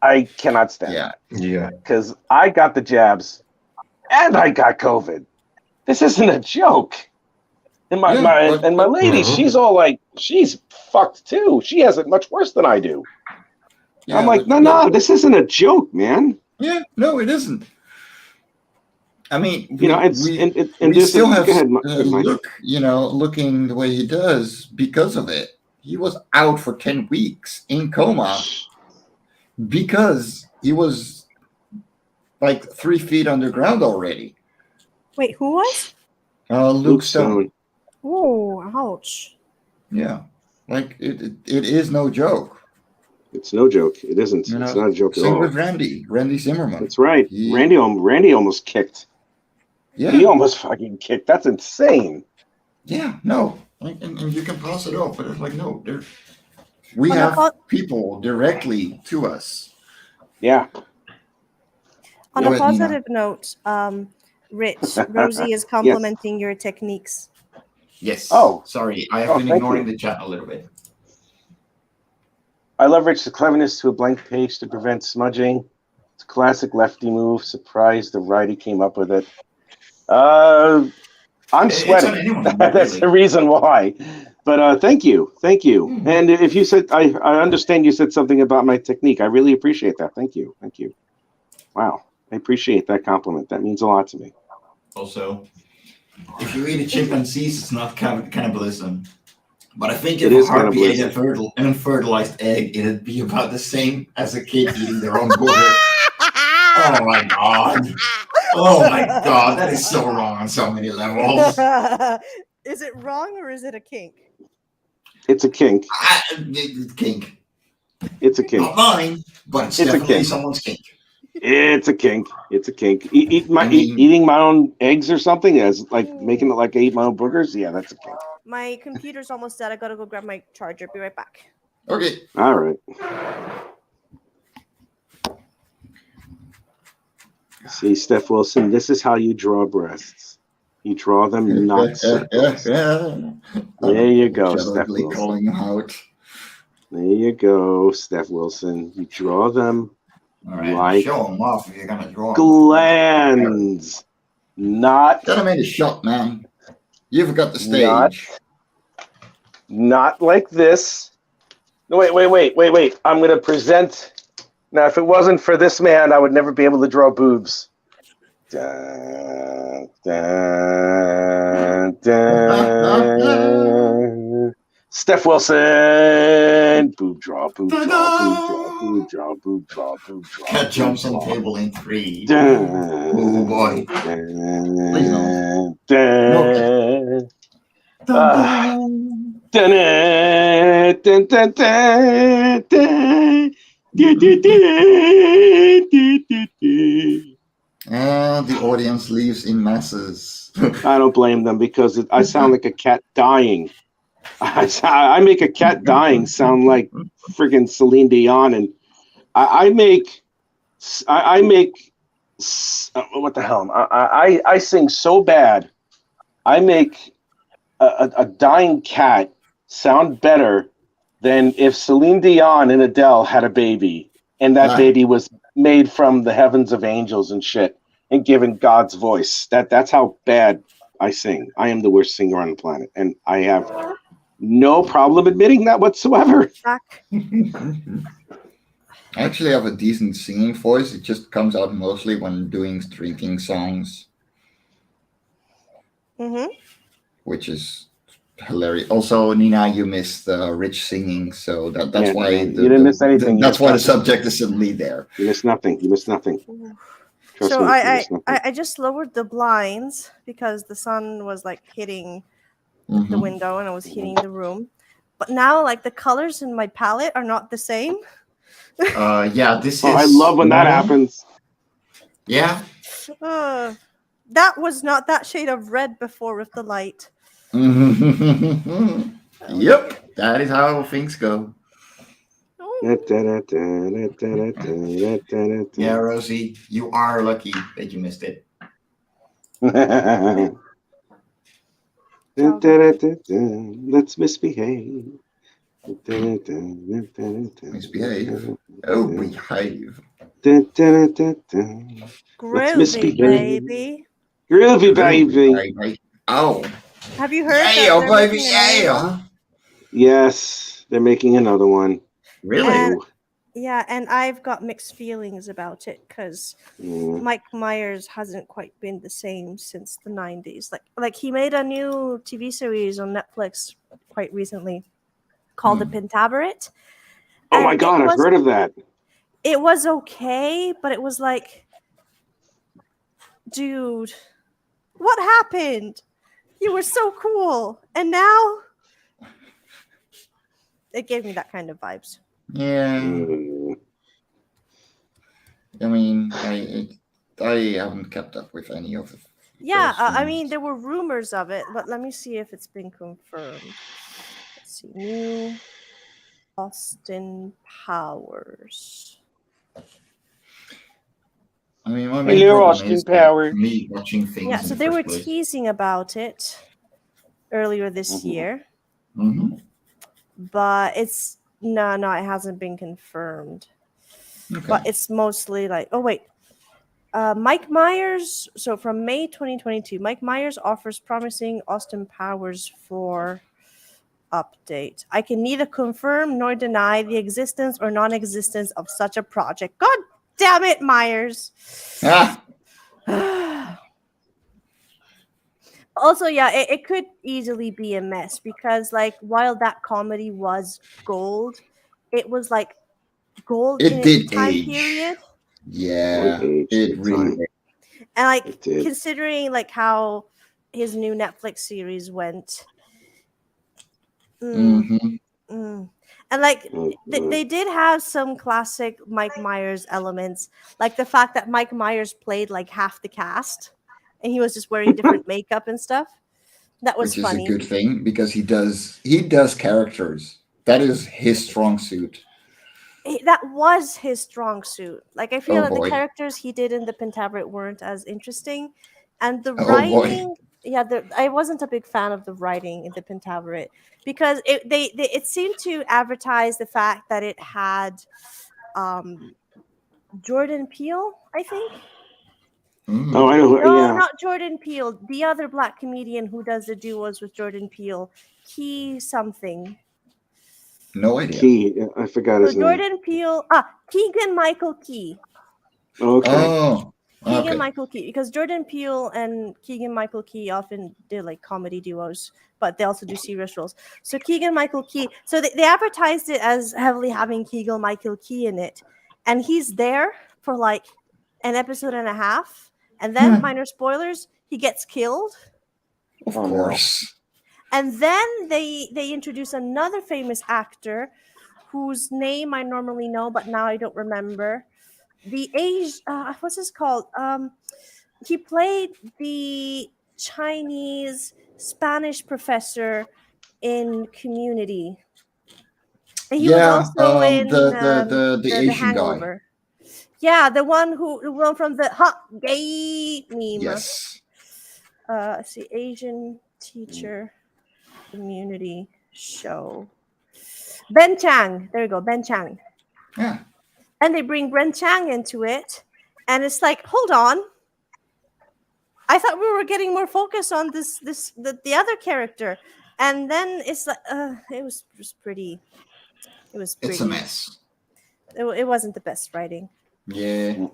I cannot stand that. Yeah. Because I got the jabs and I got COVID. This isn't a joke. And my lady, she's all like, she's fucked too. She has it much worse than I do. Yeah, I'm like, no, this isn't a joke, man. Yeah, no, it isn't. I mean, we still have Luke, you know, looking the way he does because of it. He was out for 10 weeks in coma because he was like 3 feet underground already. Wait, who was? Luke Stone. Oh, ouch. Yeah, like it is no joke. It's no joke. It isn't. You know, it's not a joke at all. Same with Randy Zimmerman. That's right. Randy almost kicked. Yeah. He almost fucking kicked. That's insane. Yeah, no. And you can pass it off, but it's like, no, we have people directly to us. Yeah. On a positive note, Rich, Rosie is complimenting your techniques. Yes. Oh, sorry. I have been ignoring the chat a little bit. I love Rich's cleverness to a blank page to prevent smudging. It's a classic lefty move. Surprised the righty came up with it. I'm sweating. That's the reason why. But thank you. And if you said, I understand you said something about my technique. I really appreciate that. Thank you. Wow. I appreciate that compliment. That means a lot to me. Also, if you eat a chimpanzees, it's not cannibalism. But I think if a harpy ate an unfertilized egg, it'd be about the same as a kid eating their own booger. Oh my god. Oh my god, that is so wrong on so many levels. Is it wrong or is it a kink? It's a kink. Kink. It's a kink. Not mine, but it's definitely someone's kink. It's a kink. Eating my own eggs or something as like making it like I eat my own boogers. Yeah, that's a kink. My computer's almost dead. I gotta go grab my charger. Be right back. Okay. All right. See, Steph Wilson, this is how you draw breasts. You draw them not circles. There you go, Steph Wilson. Calling out. There you go, Steph Wilson. You draw them like show them off if you're gonna draw glands. Not. Gotta make a shot, man. You've got the stage. Not like this. No, wait. I'm gonna present. Now, if it wasn't for this man, I would never be able to draw boobs. Dun, dun, dun. Steph Wilson. Boob draw. Cat jumps on table in 3. Oh boy. Please no. The audience leaves in masses. I don't blame them because I sound like a cat dying. I make a cat dying sound like friggin' Celine Dion, and I make what the hell? I sing so bad. I make a dying cat sound better than if Celine Dion and Adele had a baby, and that baby was made from the heavens of angels and shit, and given God's voice. That's how bad I sing. I am the worst singer on the planet, and I have no problem admitting that whatsoever. I actually have a decent singing voice. It just comes out mostly when doing drinking songs, which is hilarious. Also, Nina, you missed rich singing, so that's why you didn't miss anything. That's why the subject is suddenly there. You missed nothing. You missed nothing. Trust me, I just lowered the blinds because the sun was like hitting the window and it was heating the room. But now, like, the colors in my palette are not the same. Yeah, this is. I love when that happens. Yeah. That was not that shade of red before with the light. Yep, that is how things go. Yeah, Rosie, you are lucky that you missed it. Let's misbehave. Misbehave. Oh, behave. Groovy, baby. Groovy, baby. Oh. Have you heard? Yeah, baby. Yeah. Yes, they're making another one. Really? And I've got mixed feelings about it because Mike Myers hasn't quite been the same since the 90s. Like he made a new TV series on Netflix quite recently called The Pentaverate. Oh my God, I've heard of that. It was okay, but it was like, dude, what happened? You were so cool. And now it gave me that kind of vibes. Yeah. I mean, I haven't kept up with any of it. Yeah, I mean, there were rumors of it, but let me see if it's been confirmed. Let's see. New Austin Powers. I mean, my main problem Austin is Powers. Me watching things. Yeah, so they were teasing about it earlier this year. But it's no, it hasn't been confirmed. Okay. But it's mostly like, oh wait, Mike Myers. So from May 2022, Mike Myers offers promising Austin Powers for update. I can neither confirm nor deny the existence or non-existence of such a project. God damn it, Myers. Also, yeah, it could easily be a mess because, like, while that comedy was gold, it was like gold in its time period. Yeah, it really. And like considering like how his new Netflix series went, and like they did have some classic Mike Myers elements, like the fact that Mike Myers played like half the cast. And he was just wearing different makeup and stuff. That was funny. Which is a good thing because he does characters. That is his strong suit. That was his strong suit. Like I feel like the characters he did in the Pentaverate weren't as interesting, and the writing. Yeah, I wasn't a big fan of the writing in the Pentaverate because it seemed to advertise the fact that it had Jordan Peele, I think. Oh, I know. No, not Jordan Peele. The other black comedian who does the duos with Jordan Peele, Key something. No idea. Key, I forgot his name. Jordan Peele. Keegan Michael Key. Okay. Oh. Keegan Michael Key, because Jordan Peele and Keegan Michael Key often do like comedy duos, but they also do serious roles. So Keegan Michael Key. So they advertised it as heavily having Keegan Michael Key in it, and he's there for like an episode and a half. And then, minor spoilers, he gets killed. Of course. And then they introduce another famous actor whose name I normally know, but now I don't remember. The what's this called? He played the Chinese Spanish professor in Community. He was also in the Asian guy. Hangover. Yeah, the one from the hot gay meme. Yes. Let's see, Asian teacher Community show. Ben Chang. There you go, Ben Chang. Yeah. And they bring Ben Chang into it, and it's like, hold on. I thought we were getting more focus on the other character, and then it's like it was pretty. It was pretty. It's a mess. It wasn't the best writing. Yeah.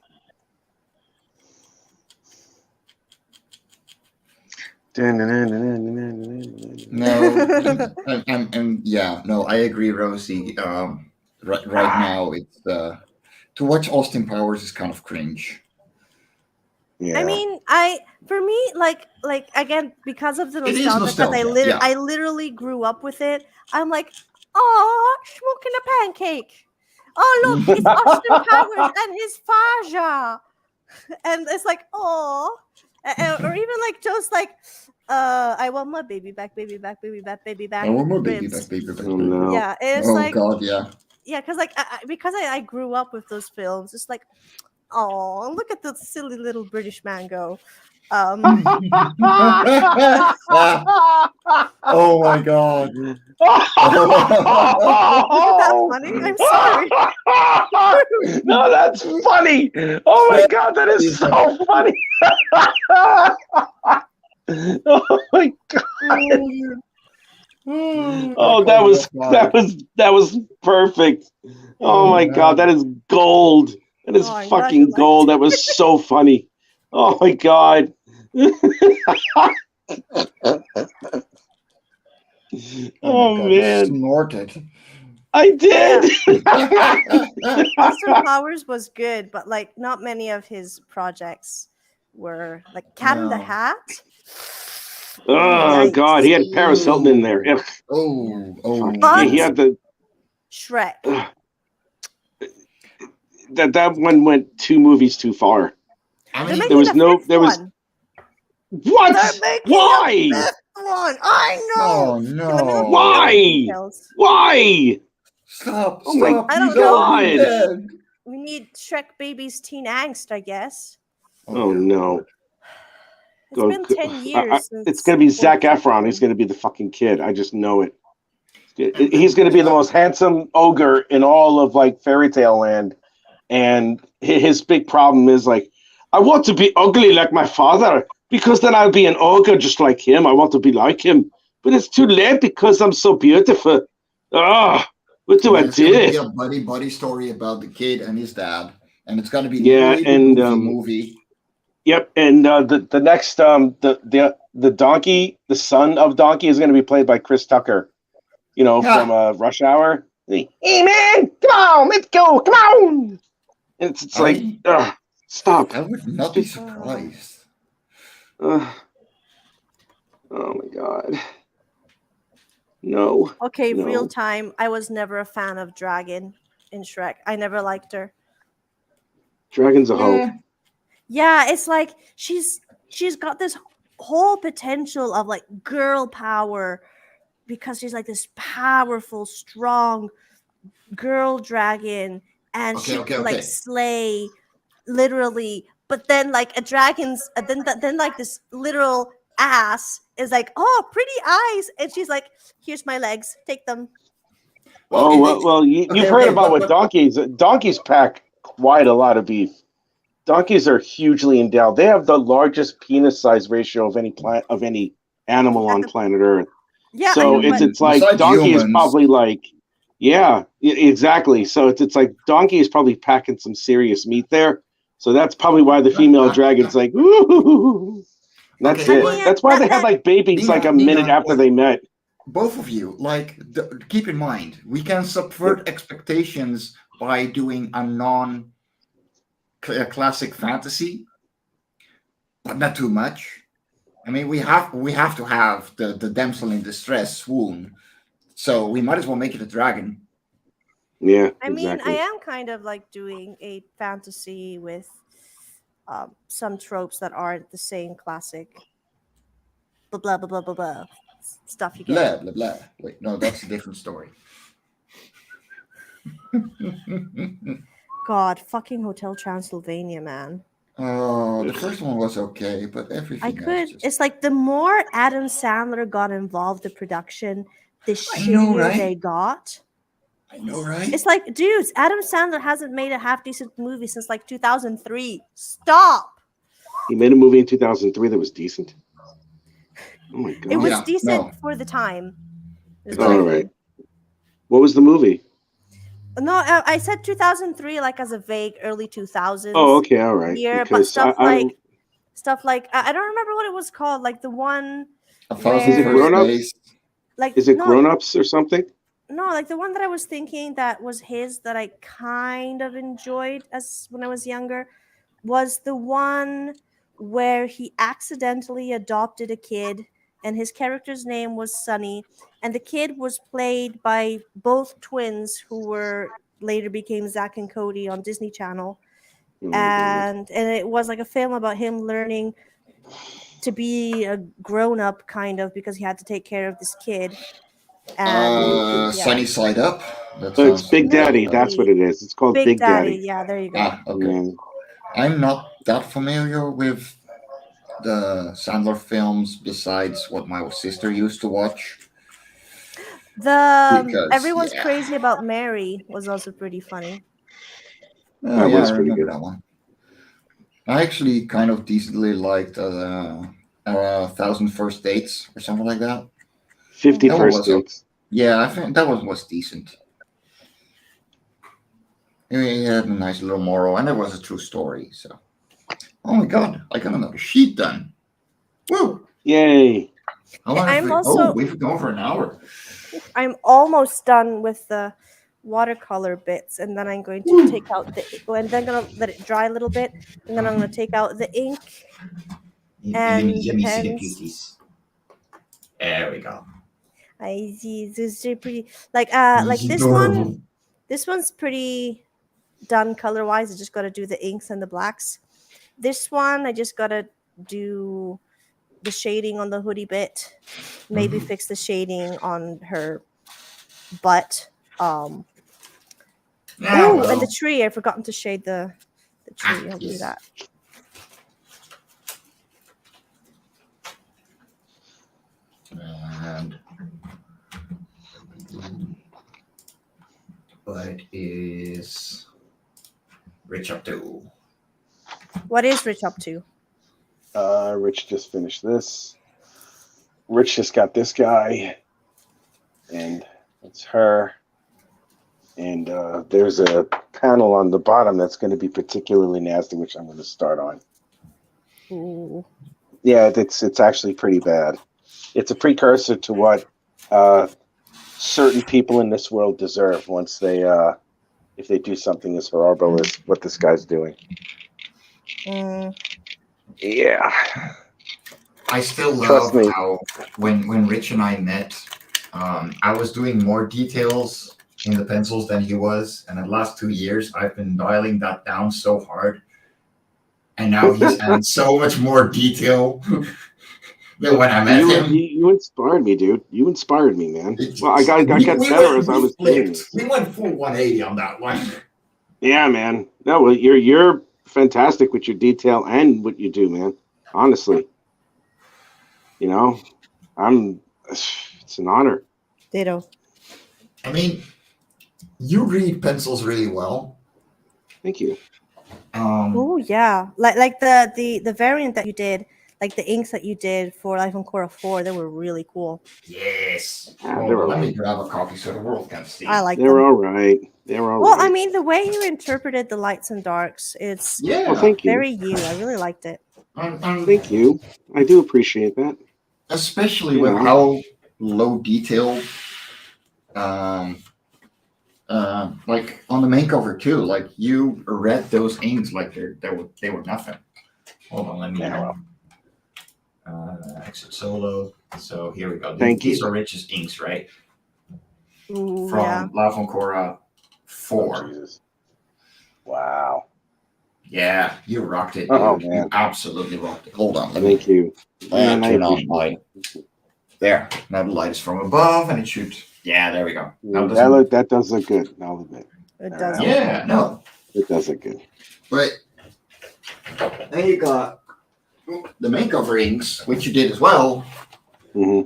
No, no, I agree, Rosie. Right now, it's to watch Austin Powers is kind of cringe. Yeah. I mean, for me, like again, because of the nostalgia, I literally grew up with it. I'm like, oh, smoking a pancake. Oh, look, it's Austin Powers and his Faja. And it's like, oh. Or even like just like, I want my baby back, baby back, baby back, baby back. I want my baby back, baby back. Oh, no. Yeah, it's like, God, yeah. Yeah, because like I grew up with those films. It's like, oh, look at the silly little British man go. Oh my God. Isn't that funny? I'm sorry. No, that's funny. Oh my God, that is so funny. Oh my God. Oh, that was perfect. Oh my God, that is gold. That is fucking gold. That was so funny. Oh my God. Oh man. Snorted. I did. Austin Powers was good, but like not many of his projects were like Cat in the Hat. Oh Yikes. God, he had Paris Hilton in there. Ugh. Oh. Yeah, he had the Shrek. That one went 2 movies too far. I mean, there was what? Why? One. I know. Oh no. Why? Stop. Oh my I don't God. We need Shrek baby's teen angst, I guess. Oh no. It's been 10 years. It's going to be Zac Efron. He's going to be the fucking kid. I just know it. He's going to be the most handsome ogre in all of like fairy tale land. And his big problem is like, I want to be ugly like my father because then I'll be an ogre just like him. I want to be like him. But it's too late because I'm so beautiful. What do I do? It's going to be a buddy story about the kid and his dad. And it's going to be a movie. Yep, and the next the donkey, the son of Donkey, is going to be played by Chris Tucker, from Rush Hour. Hey man, come on, let's go, come on! And it's like, stop. I would not be surprised. Oh my God, no. Okay, no. Real time. I was never a fan of Dragon in Shrek. I never liked her. Dragon's a hoe. Yeah, it's like she's got this whole potential of like girl power because she's like this powerful, strong girl dragon, and she can like slay literally. But then like a dragon's then like this literal ass is like, oh, pretty eyes, and she's like, here's my legs, take them. Well, you've heard about what donkeys pack quite a lot of beef. Donkeys are hugely endowed. They have the largest penis size ratio of any animal on planet Earth. Yeah. So it's like donkey is probably like, yeah, exactly. So it's like donkey is probably packing some serious meat there. So that's probably why the female dragon's like, ooh. That's it. That's why they had like babies like a minute after they met. Both of you, like, keep in mind, we can subvert expectations by doing a classic fantasy, but not too much. I mean, we have to have the damsel in distress swoon, so we might as well make it a dragon. Yeah, I mean, I am kind of like doing a fantasy with some tropes that aren't the same classic blah blah blah blah blah blah stuff you get. Blah blah blah. Wait, no, that's a different story. God, fucking Hotel Transylvania, man. Oh, the first one was okay, but everything else just... It's like the more Adam Sandler got involved in production, the I know, shittier right? they got. I know, right? It's like, dudes, Adam Sandler hasn't made a half decent movie since like 2003. Stop. He made a movie in 2003 that was decent. Oh my god! It was decent for the time. All right. What was the movie? No, I said 2003, like as a vague early 2000s. Oh, okay, all right. Year, because but stuff like I don't remember what it was called. Like the one. Is it Grown Ups? Like is it Grown Ups or something? No, like the one that I was thinking that was his that I kind of enjoyed as when I was younger was the one where he accidentally adopted a kid and his character's name was Sonny and the kid was played by both twins who were later became Zach and Cody on Disney Channel. And it was like a film about him learning to be a grown-up kind of because he had to take care of this kid. And Sunny Side Up. It's Big Daddy. That's what it is. It's called Big Daddy. Yeah, there you go. Ah, okay. I'm not that familiar with the Sandler films besides what my sister used to watch. Everyone's Crazy About Mary was also pretty funny. Oh, yeah, I remember that one. I actually kind of decently liked 1,000 First Dates or something like that. 50 First Dates. Yeah, I think that one was decent. It had a nice little moral, and it was a true story. So, oh my god, I got another sheet done. Woo! Yay! We've gone for an hour. I'm almost done with the watercolor bits, and then I'm going to take out and then I'm gonna let it dry a little bit, and then I'm gonna take out the ink and let me see the beauties. There we go. I see. This is pretty. Like this one. This one's pretty done color wise. I just got to do the inks and the blacks. This one, I just got to do the shading on the hoodie bit. Maybe fix the shading on her butt. And the tree. I've forgotten to shade the tree. I'll do that. And what is Rich up to? What is Rich up to? Rich just finished this. Rich just got this guy, and it's her. And there's a panel on the bottom that's going to be particularly nasty, which I'm going to start on. Ooh. Yeah, it's actually pretty bad. It's a precursor to what certain people in this world deserve once they, if they do something as horrible as what this guy's doing. Yeah. I still love how when Rich and I met, I was doing more details in the pencils than he was, and in the last 2 years, I've been dialing that down so hard, and now he's adding so much more detail. Than when I met him. You inspired me, dude. You inspired me, man. Well, I got better as I was doing it. We went full 180 on that one. Yeah, man. No, well, you're fantastic with your detail and what you do, man. Honestly, you know, it's an honor. Ditto. I mean, you read pencils really well. Thank you. Oh yeah, like the variant that you did. Like the inks that you did for Life on Korra 4, they were really cool. Yes. Let me grab a copy so the world can see. I like them. They're all right. Well, I mean, the way you interpreted the lights and darks, it's thank you. very you. I really liked it. Thank you. I do appreciate that. Especially with how low detail, like on the main cover too. Like you read those inks like they were nothing. Hold on, let me. Exit solo. So here we go. These are Rich's inks, right? From Love on Korra 4. Oh, Jesus. Wow. Yeah, you rocked it, dude. Oh, You man. absolutely rocked it. Hold on. Let me Thank you. Man, I turn on appreciate my... There. Now the light is from above, and it should... Yeah, there we go. Now it it. doesn't... That does look good. I'll admit. It does. Yeah, no. It does look good. But then you got the main coverings, which you did as well. Yeah,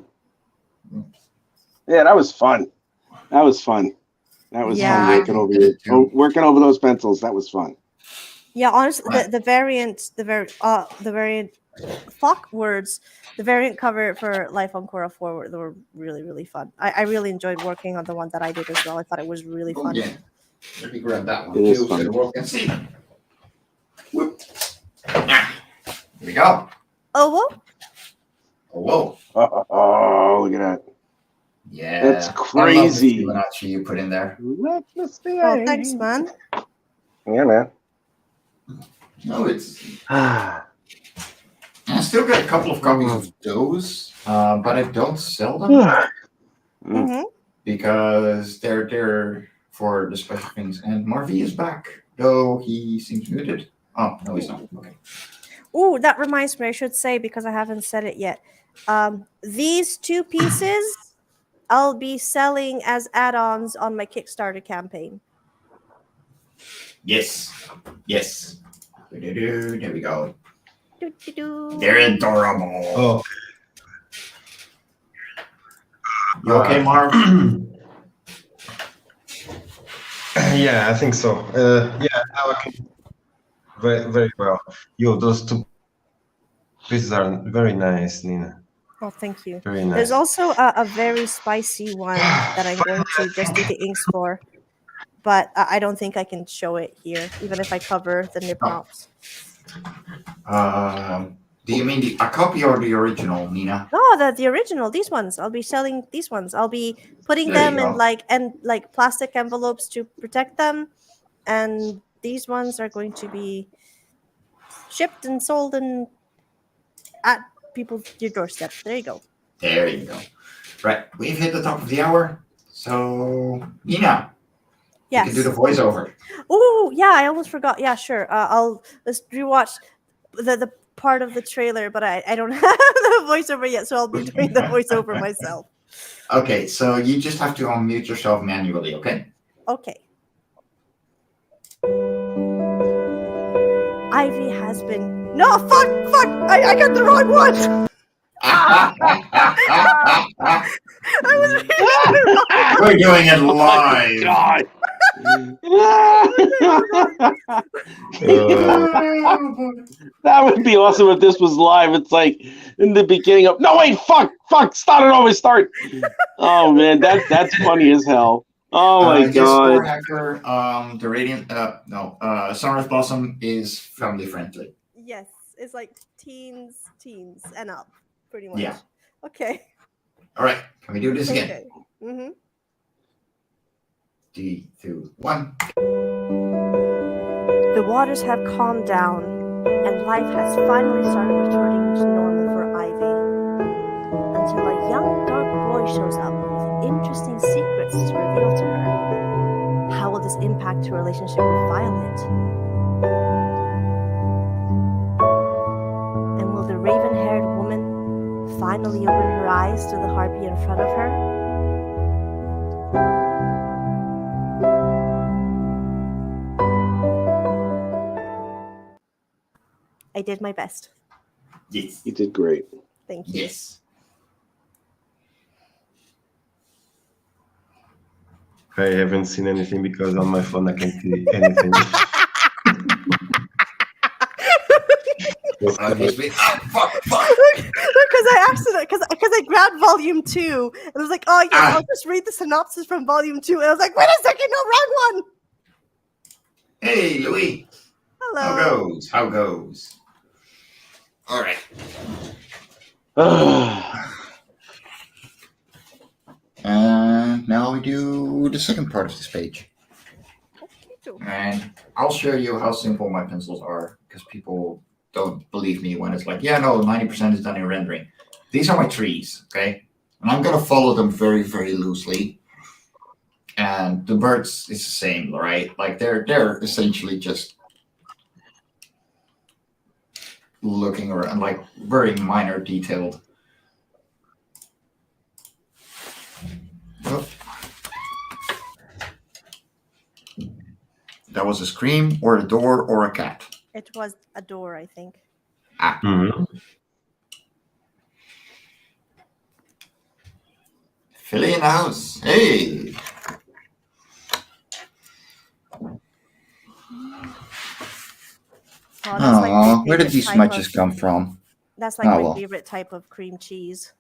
that was fun. That was fun Yeah. working working over those pencils. That was fun. Yeah, honestly, Right. the variant fuck words, the variant cover for Life on Korra 4 they were really, really fun. I really enjoyed working on the one that I did as well. I thought it was really Oh, fun. yeah. Let me grab that one It is too, so fun. the world can see. Whoop. Ah, here we go. Oh, well, Oh, whoa. Oh, look at that. Yeah. That's I love crazy. the Fibonacci you put in there. oh, thanks, man. Yeah, man. No, it's... I still got a couple of copies of those, but I don't sell them Mm-hmm. because they're for the special things. And MarV is back, though he seems muted. Oh, no, he's not. Okay. Ooh, that reminds me, I should say, because I haven't said it yet. These two pieces I'll be selling as add-ons on my Kickstarter campaign. Yes. Yes. There we go. Doo-doo-doo. They're adorable. Oh, You okay, Marv? yeah, I think so. Yeah, now I can very, very well. Yo, those two pieces are very nice, Nina. Oh, thank you. Very nice. There's also a very spicy one that I'm going to just do the inks for, but I don't think I can show it here, even if I cover the nib knobs. Do you mean a copy or the original, Nina? No, the original. These ones. I'll be selling these ones. I'll be putting There you them go. in like plastic envelopes to protect them, and these ones are going to be shipped and sold and at your doorstep. There you go. There you go. Right, we've hit the top of the hour. So, Nina, you Yes. can do the voiceover. Oh, yeah, I almost forgot. Yeah, sure. Let's rewatch the part of the trailer, but I don't have the voiceover yet, so I'll be doing the voiceover myself. Okay, so you just have to unmute yourself manually, okay? Okay. Ivy has been... No, fuck! I got the wrong one! I was reading the wrong We're doing it live. God. That would be awesome if this was live. It's like in the beginning of no wait, fuck, start it over, start. Oh man, that's funny as hell. Oh my Yes, god. for Hacker, the Radiant Summer's Blossom is family friendly. Yes, it's like teens and up, pretty much. Yeah. Okay. All right, can we do this again? Okay. Mm-hmm. 3, 2, 1. The waters have calmed down, and life has finally started returning to normal for Ivy. Until a young dark boy shows up with interesting secrets to reveal to her. How will this impact her relationship with Violet? And will the raven-haired woman finally open her eyes to the harpy in front of her? I did my best. Yes. You did great. Thank you. Yes. I haven't seen anything because on my phone I can't see anything. Fuck. Because I accidentally, because I grabbed volume 2 and I was like, oh yes, I'll just read the synopsis from volume 2. And I was like, wait a second, no, wrong one. Hey, Louis. Hello. How goes? All right. And now we do the second part of this page. And I'll show you how simple my pencils are because people don't believe me when it's like, yeah, no, 90% is done in rendering. These are my trees, okay? And I'm going to follow them very, very loosely. And the birds is the same, right? Like they're essentially just looking around, like very minor detailed. Oh. That was a scream, or a door, or a cat. It was a door, I think. Ah. Mhm. Philly in the house. Hey. Oh, that's like my Where did favorite these type smudges of- come from? That's like Oh, my well. favorite type of cream cheese.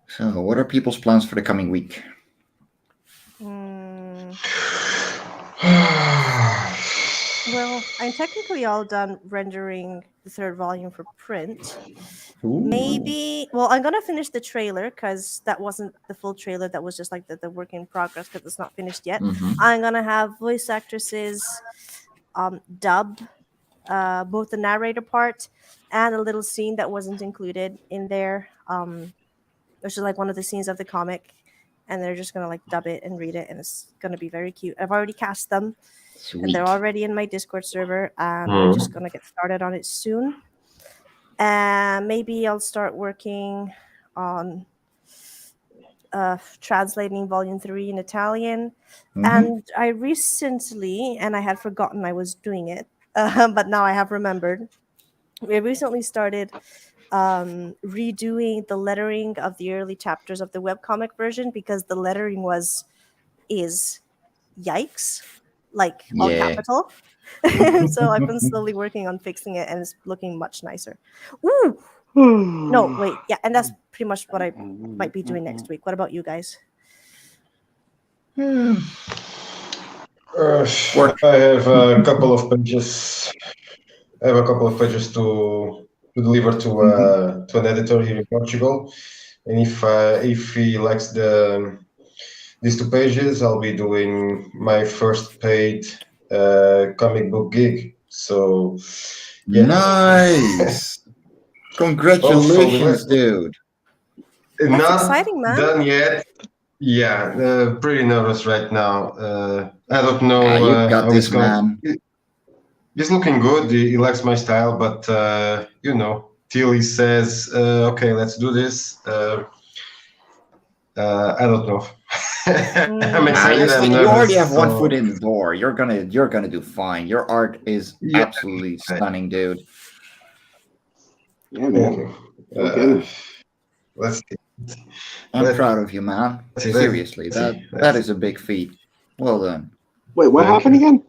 So, what are people's plans for the coming week? Well, I'm technically all done rendering the third volume for print. Ooh. Maybe, well, I'm gonna finish the trailer because that wasn't the full trailer. That was just like the work in progress because it's not finished yet. Mhm. I'm gonna have voice actresses dub both the narrator part and a little scene that wasn't included in there, which is like one of the scenes of the comic, and they're just gonna like dub it and read it, and it's gonna be very cute. I've already cast them. Sweet. And they're already in my Discord server, and we're just gonna get started on it soon. And maybe I'll start working on translating Volume 3 in Italian. Mhm. And I recently, and I had forgotten I was doing it, but now I have remembered. We recently started redoing the lettering of the early chapters of the webcomic version because the lettering is yikes. Like all Yeah. capital. So I've been slowly working on fixing it, and it's looking much nicer. Ooh, no, wait, yeah, and that's pretty much what I might be doing next week. What about you guys? Hmm. I have a couple of pages. To deliver to an editor here in Portugal, and if he likes these 2 pages, I'll be doing my first paid comic book gig. So, yeah. Nice. Congratulations, dude. That's Not exciting, man. done yet. Yeah, pretty nervous right now. I don't know You got how this, it's going. man. He's looking good. He likes my style, but till he says, "Okay, let's do this." I don't know. I'm excited. I'm You nervous. already have one so- foot in the door. You're gonna do fine. Your art is Yeah. absolutely stunning, dude. Yeah, Thank man. you. Go get him. Let's see. I'm proud of you, man. see. Seriously, Let's see. that is a big feat. Well done. Wait, what Thank happened you. again?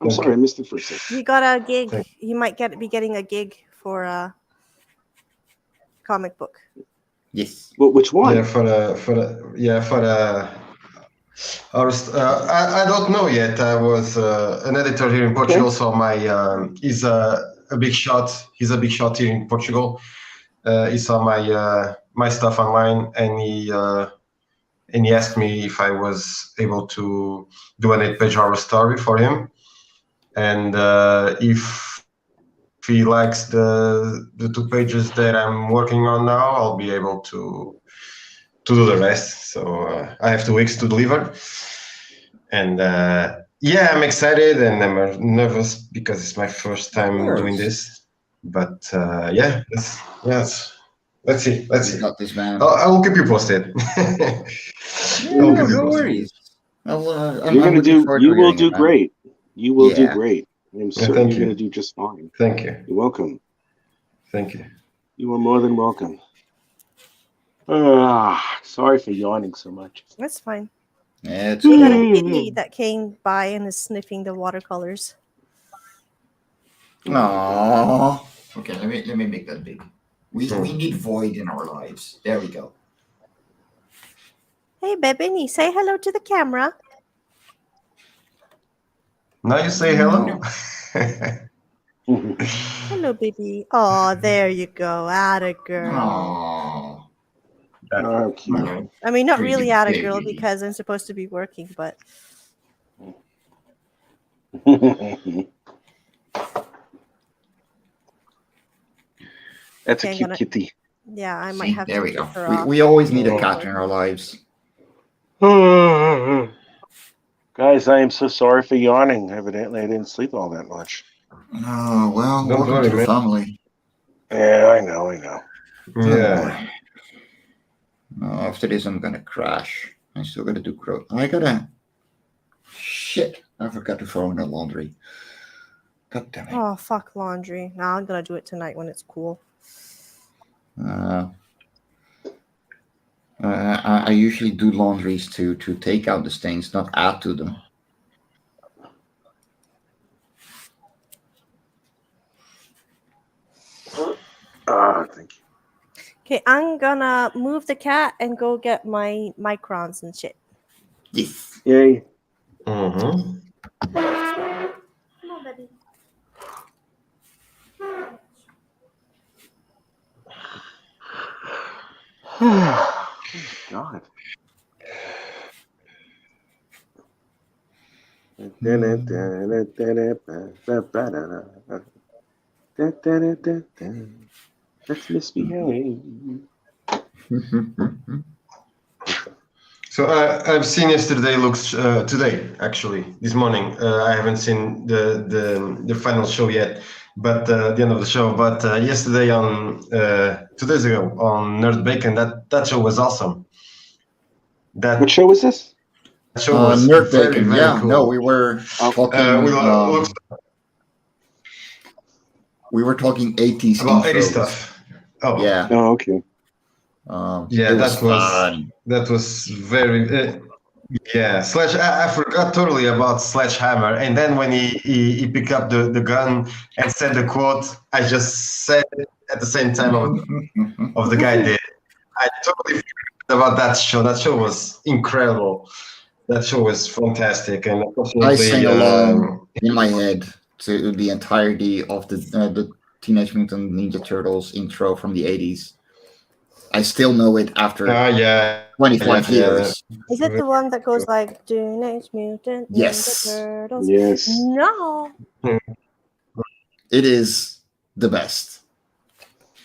I'm Thank sorry, you. I missed it for a second. He got a gig. Thank- He might be getting a gig for a comic book. Yes. Well, which one? Yeah, I don't know yet. I was an editor here in Portugal, so my he's a big shot. He's a big shot here in Portugal. He saw my stuff online, and he asked me if I was able to do an 8-page horror story for him, and if he likes the 2 pages that I'm working on now, I'll be able to do the rest. So I have 2 weeks to deliver, and I'm excited and I'm nervous because it's my first time doing this. But let's see. You got this, man. I will keep you posted. No worries. You're gonna do. You will do great. You will do great. I'm certain thank you're you. gonna do just fine. Thank you. You're welcome. Thank you. You are more than welcome. Sorry for yawning so much. That's fine. Yeah, it's We got a cool. kitty that came by and is sniffing the watercolors. Aww. Okay, let me make that big. We need void in our lives. There we go. Hey, baby, say hello to the camera. Now you say hello. Hello, baby. Oh, there you go. Atta girl. Aww. Oh, cute. No. I mean, not Pretty really atta girl baby. because I'm supposed to be working, but That's Okay, a cute kitty. Yeah, I might See, have there to we kick go. her off. We always need a cat in our lives. Guys, I am so sorry for yawning. Evidently, I didn't sleep all that much. Oh, well, Don't welcome worry, to the man. family. Yeah, I know. Yeah. Oh, after this, I'm gonna crash. I still gotta do I gotta. Shit! I forgot to throw in the laundry. God damn it. Oh, fuck laundry. Nah, I'm gonna do it tonight when it's cool. I usually do laundries to take out the stains, not add to them. Thank you. Okay, I'm gonna move the cat and go get my microns and shit. Yes. Yay. Mm-hmm. Come on, baby. Oh, God. Let's misbehave. So I've seen yesterday looks today actually this morning. I haven't seen the final show yet, but the end of the show. But yesterday on 2 days ago on Nerd Bacon, that show was awesome. What show was this? That show was Nerd very Bacon. very Yeah, cool. no, we were talking. We were talking 80s about 80s intros. stuff. Oh yeah. Oh, okay. Yeah, that was very yeah. Slash, I forgot totally about Sledgehammer, and then when he picked up the gun and said the quote, I just said it at the same time of the guy did. I totally forgot about that show. That show was incredible. That show was fantastic, and I sang along in my head to the entirety of the Teenage Mutant Ninja Turtles intro from the 80s. I still know it after 25 years. Is it the one that goes like Teenage Mutant Ninja Turtles? Yes. No. It is the best.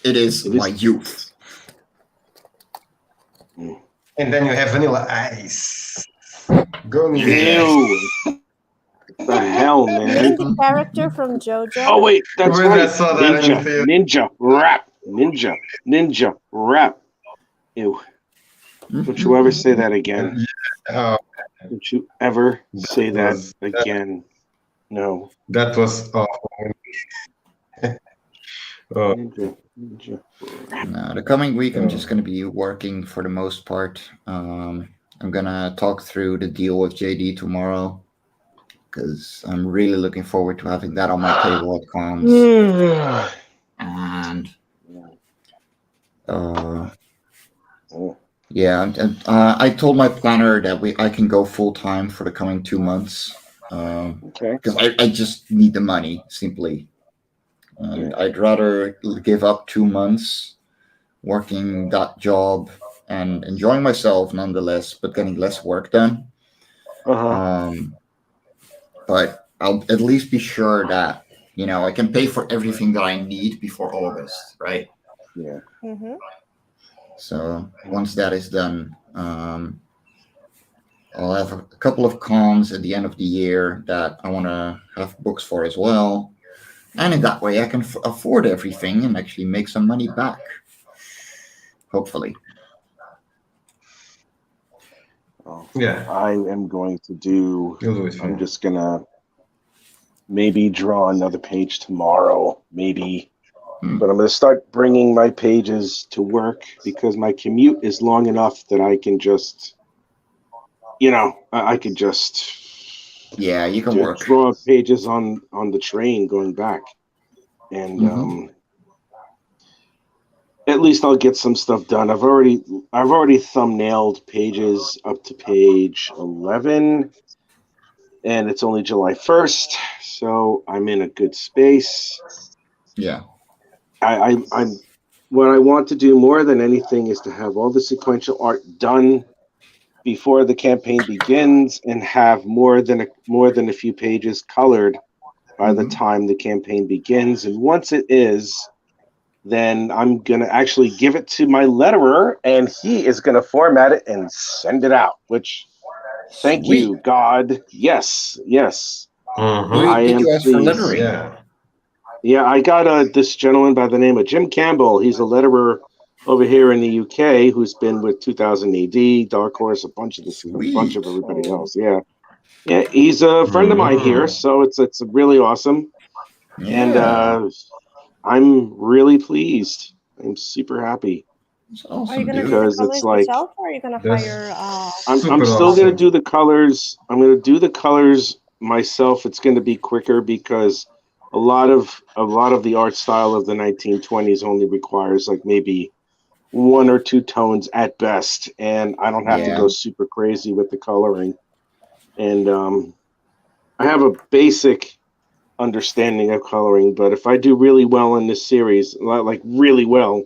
It is my youth. And then you have Vanilla Ice. Go Ew. The hell, man. Isn't the character from JoJo? Oh, wait, that's When right. I saw that Ninja rap. Ew. Don't you ever say that again. Don't you ever say that again. No. That was awful. Ninja. No, the coming week, I'm just going to be working for the most part. I'm going to talk through the deal with JD tomorrow because I'm really looking forward to having that on my table at comms. And I told my planner that I can go full time for the coming 2 months. Because I just need the money simply. I'd rather give up 2 months working that job and enjoying myself nonetheless, but getting less work done. But I'll at least be sure that I can pay for everything that I need before August, right? Yeah. Mm-hmm. So once that is done, I'll have a couple of cons at the end of the year that I want to have books for as well. And in that way, I can afford everything and actually make some money back. Hopefully. Yeah. I am going to do. You'll do it. I'm just going to maybe draw another page tomorrow. Maybe. But I'm going to start bringing my pages to work because my commute is long enough that I can just, I could just. Yeah, you can work. Draw pages on the train going back. And at least I'll get some stuff done. I've already thumbnailed pages up to page 11. And it's only July 1st, so I'm in a good space. Yeah. I'm what I want to do more than anything is to have all the sequential art done before the campaign begins and have more than a few pages colored by the time the campaign begins. And once it is, then I'm going to actually give it to my letterer, and he is going to format it and send it out, which, thank Sweet. you, God. Yes. Mhm. I Did am you ask for pleased. lettering? Yeah. Yeah, I got this gentleman by the name of Jim Campbell. He's a letterer over here in the UK who's been with 2000 AD, Dark Horse, a bunch of Sweet. everybody else. Yeah, he's a friend of mine here, so it's really awesome, and Yeah. I'm really pleased. I'm super happy It's Are you awesome, gonna dude. do the because it's colors like yourself, or are you gonna That's hire? I'm super still gonna awesome. do the colors. I'm gonna do the colors myself. It's gonna be quicker because a lot of the art style of the 1920s only requires like maybe 1 or 2 tones at best, and I don't have to Yeah. go super crazy with the coloring. And I have a basic understanding of coloring, but if I do really well in this series, like really well,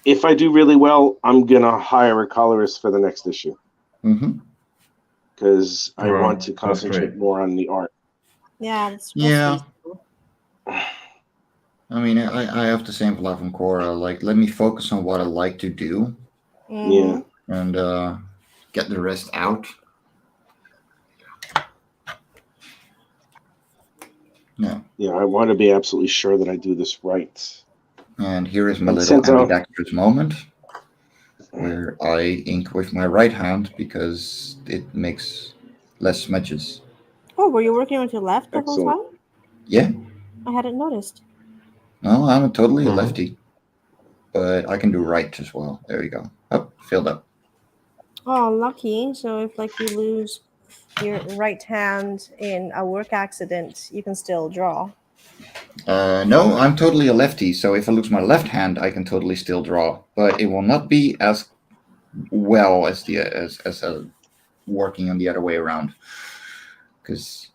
if I do really well, I'm gonna hire a colorist for the next issue Mm-hmm. because I Wow, want to that's concentrate great. more on the art. Yeah, that's Yeah. reasonable. I mean, I have the same love from Cora. Like, let me focus on what I like to do Yeah, and get the rest out. No. yeah, I want to be absolutely sure that I do this right. And here is my And little since I- ambidextrous moment where I ink with my right hand because it makes less smudges. Oh, were you working with your left the whole Excellent. time? Yeah. I hadn't noticed. No, I'm totally a Mhm. lefty. But I can do right as well. There you go. Up, filled up. Oh, lucky. So if like you lose your right hand in a work accident, you can still draw. No, I'm totally a lefty, so if I lose my left hand, I can totally still draw, but it will not be as well as working on the other way around. Because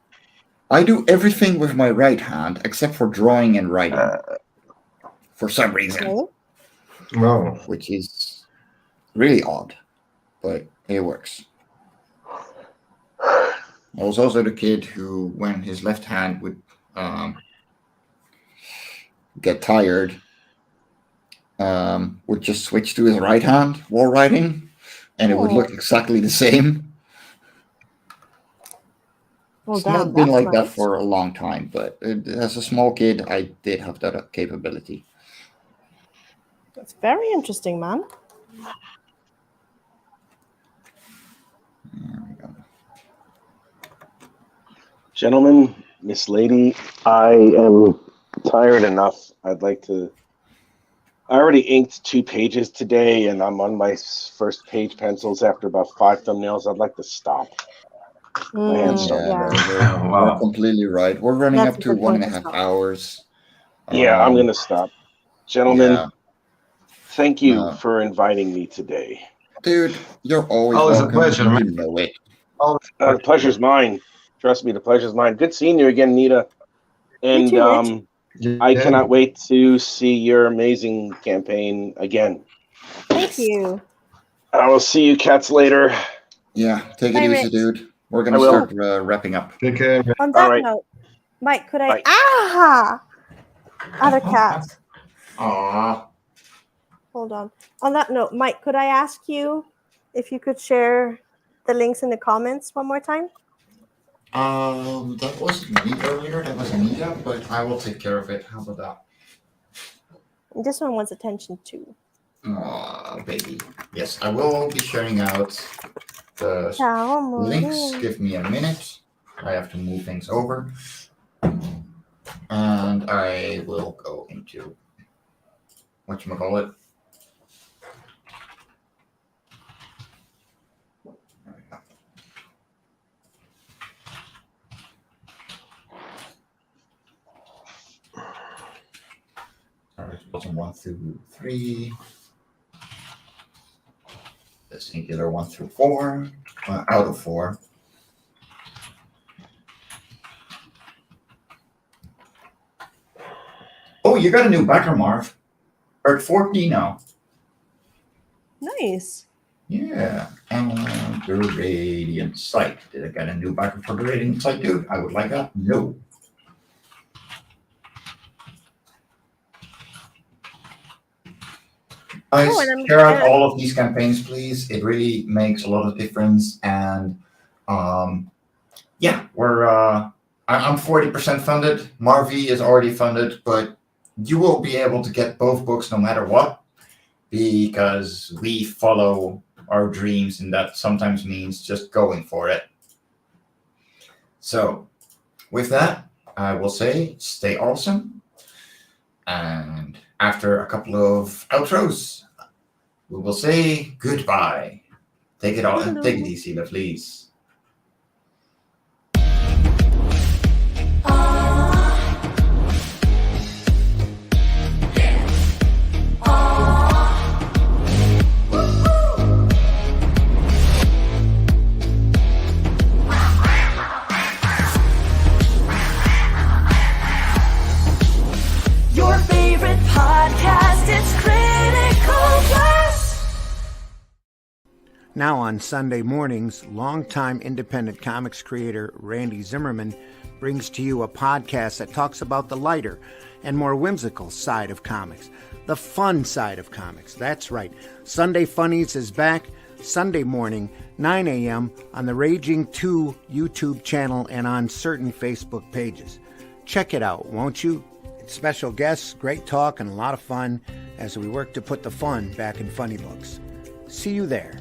I do everything with my right hand except for drawing and writing for some reason, Okay. Wow. which is really odd, but it works. I was also the kid who, when his left hand would get tired, would just switch to his right hand while writing, and it would look exactly the same. Well, It's damn, not been that's like that nice. for a long time, but as a small kid, I did have that capability. That's very interesting, man. There we go. Gentlemen, Miss Lady, I am tired enough. I'd like to. I already inked 2 pages today, and I'm on my first page pencils after about 5 thumbnails. I'd like to stop. My hands start Yeah, to hurt. you're Wow. completely right. We're running That's up a to good point to 1.5 stop. hours. Yeah, I'm gonna stop. Gentlemen, Yeah. thank you No. for inviting me today. Dude, you're always Always a welcome. pleasure, man. You know it. Always a The pleasure. pleasure's mine. Trust me, the pleasure's mine. Good seeing you again, Nita. And too, Rich. I Yeah. cannot wait to see your amazing campaign again. Thank you. I will see you cats later. Yeah, take it Bye, easy, Rich. dude. We're I gonna will. start wrapping up. Take care, man. On that right. note, Mike, could I? Bye. Ah, other cat. Aww. Hold on. On that note, Mike, could I ask you if you could share the links in the comments one more time? That wasn't me earlier. That was Nita, but I will take care of it. How about that? This one wants attention too. Aw, baby. Yes, I will be sharing out the Ciao, amore. links. Give me a minute. I have to move things over. And I will go into whatchamacallit. There we go. Alright, bottom 1 through 3. The singular 1 through 4. Out of 4. Oh, you got a new backer, Marv. Or at 14 now. Nice. Yeah. And the Radiant Sight. Did I get a new backer for the Radiant Sight, dude? I would like that. No. Guys, Oh, and I'm share out glad- all of these campaigns, please. It really makes a lot of difference. And yeah, I'm 40% funded. MarV is already funded, but you will be able to get both books no matter what, because we follow our dreams, and that sometimes means just going for it. So, with that, I will say stay awesome. And after a couple of outros, we will say goodbye. Take it easy, please. Your favorite podcast, it's Critical Blast. Now on Sunday mornings, longtime independent comics creator Randy Zimmerman brings to you a podcast that talks about the lighter and more whimsical side of comics, the fun side of comics. That's right. Sunday Funnies is back Sunday morning, 9 a.m. on the Raging 2 YouTube channel and on certain Facebook pages. Check it out, won't you? It's special guests, great talk, and a lot of fun as we work to put the fun back in funny books. See you there.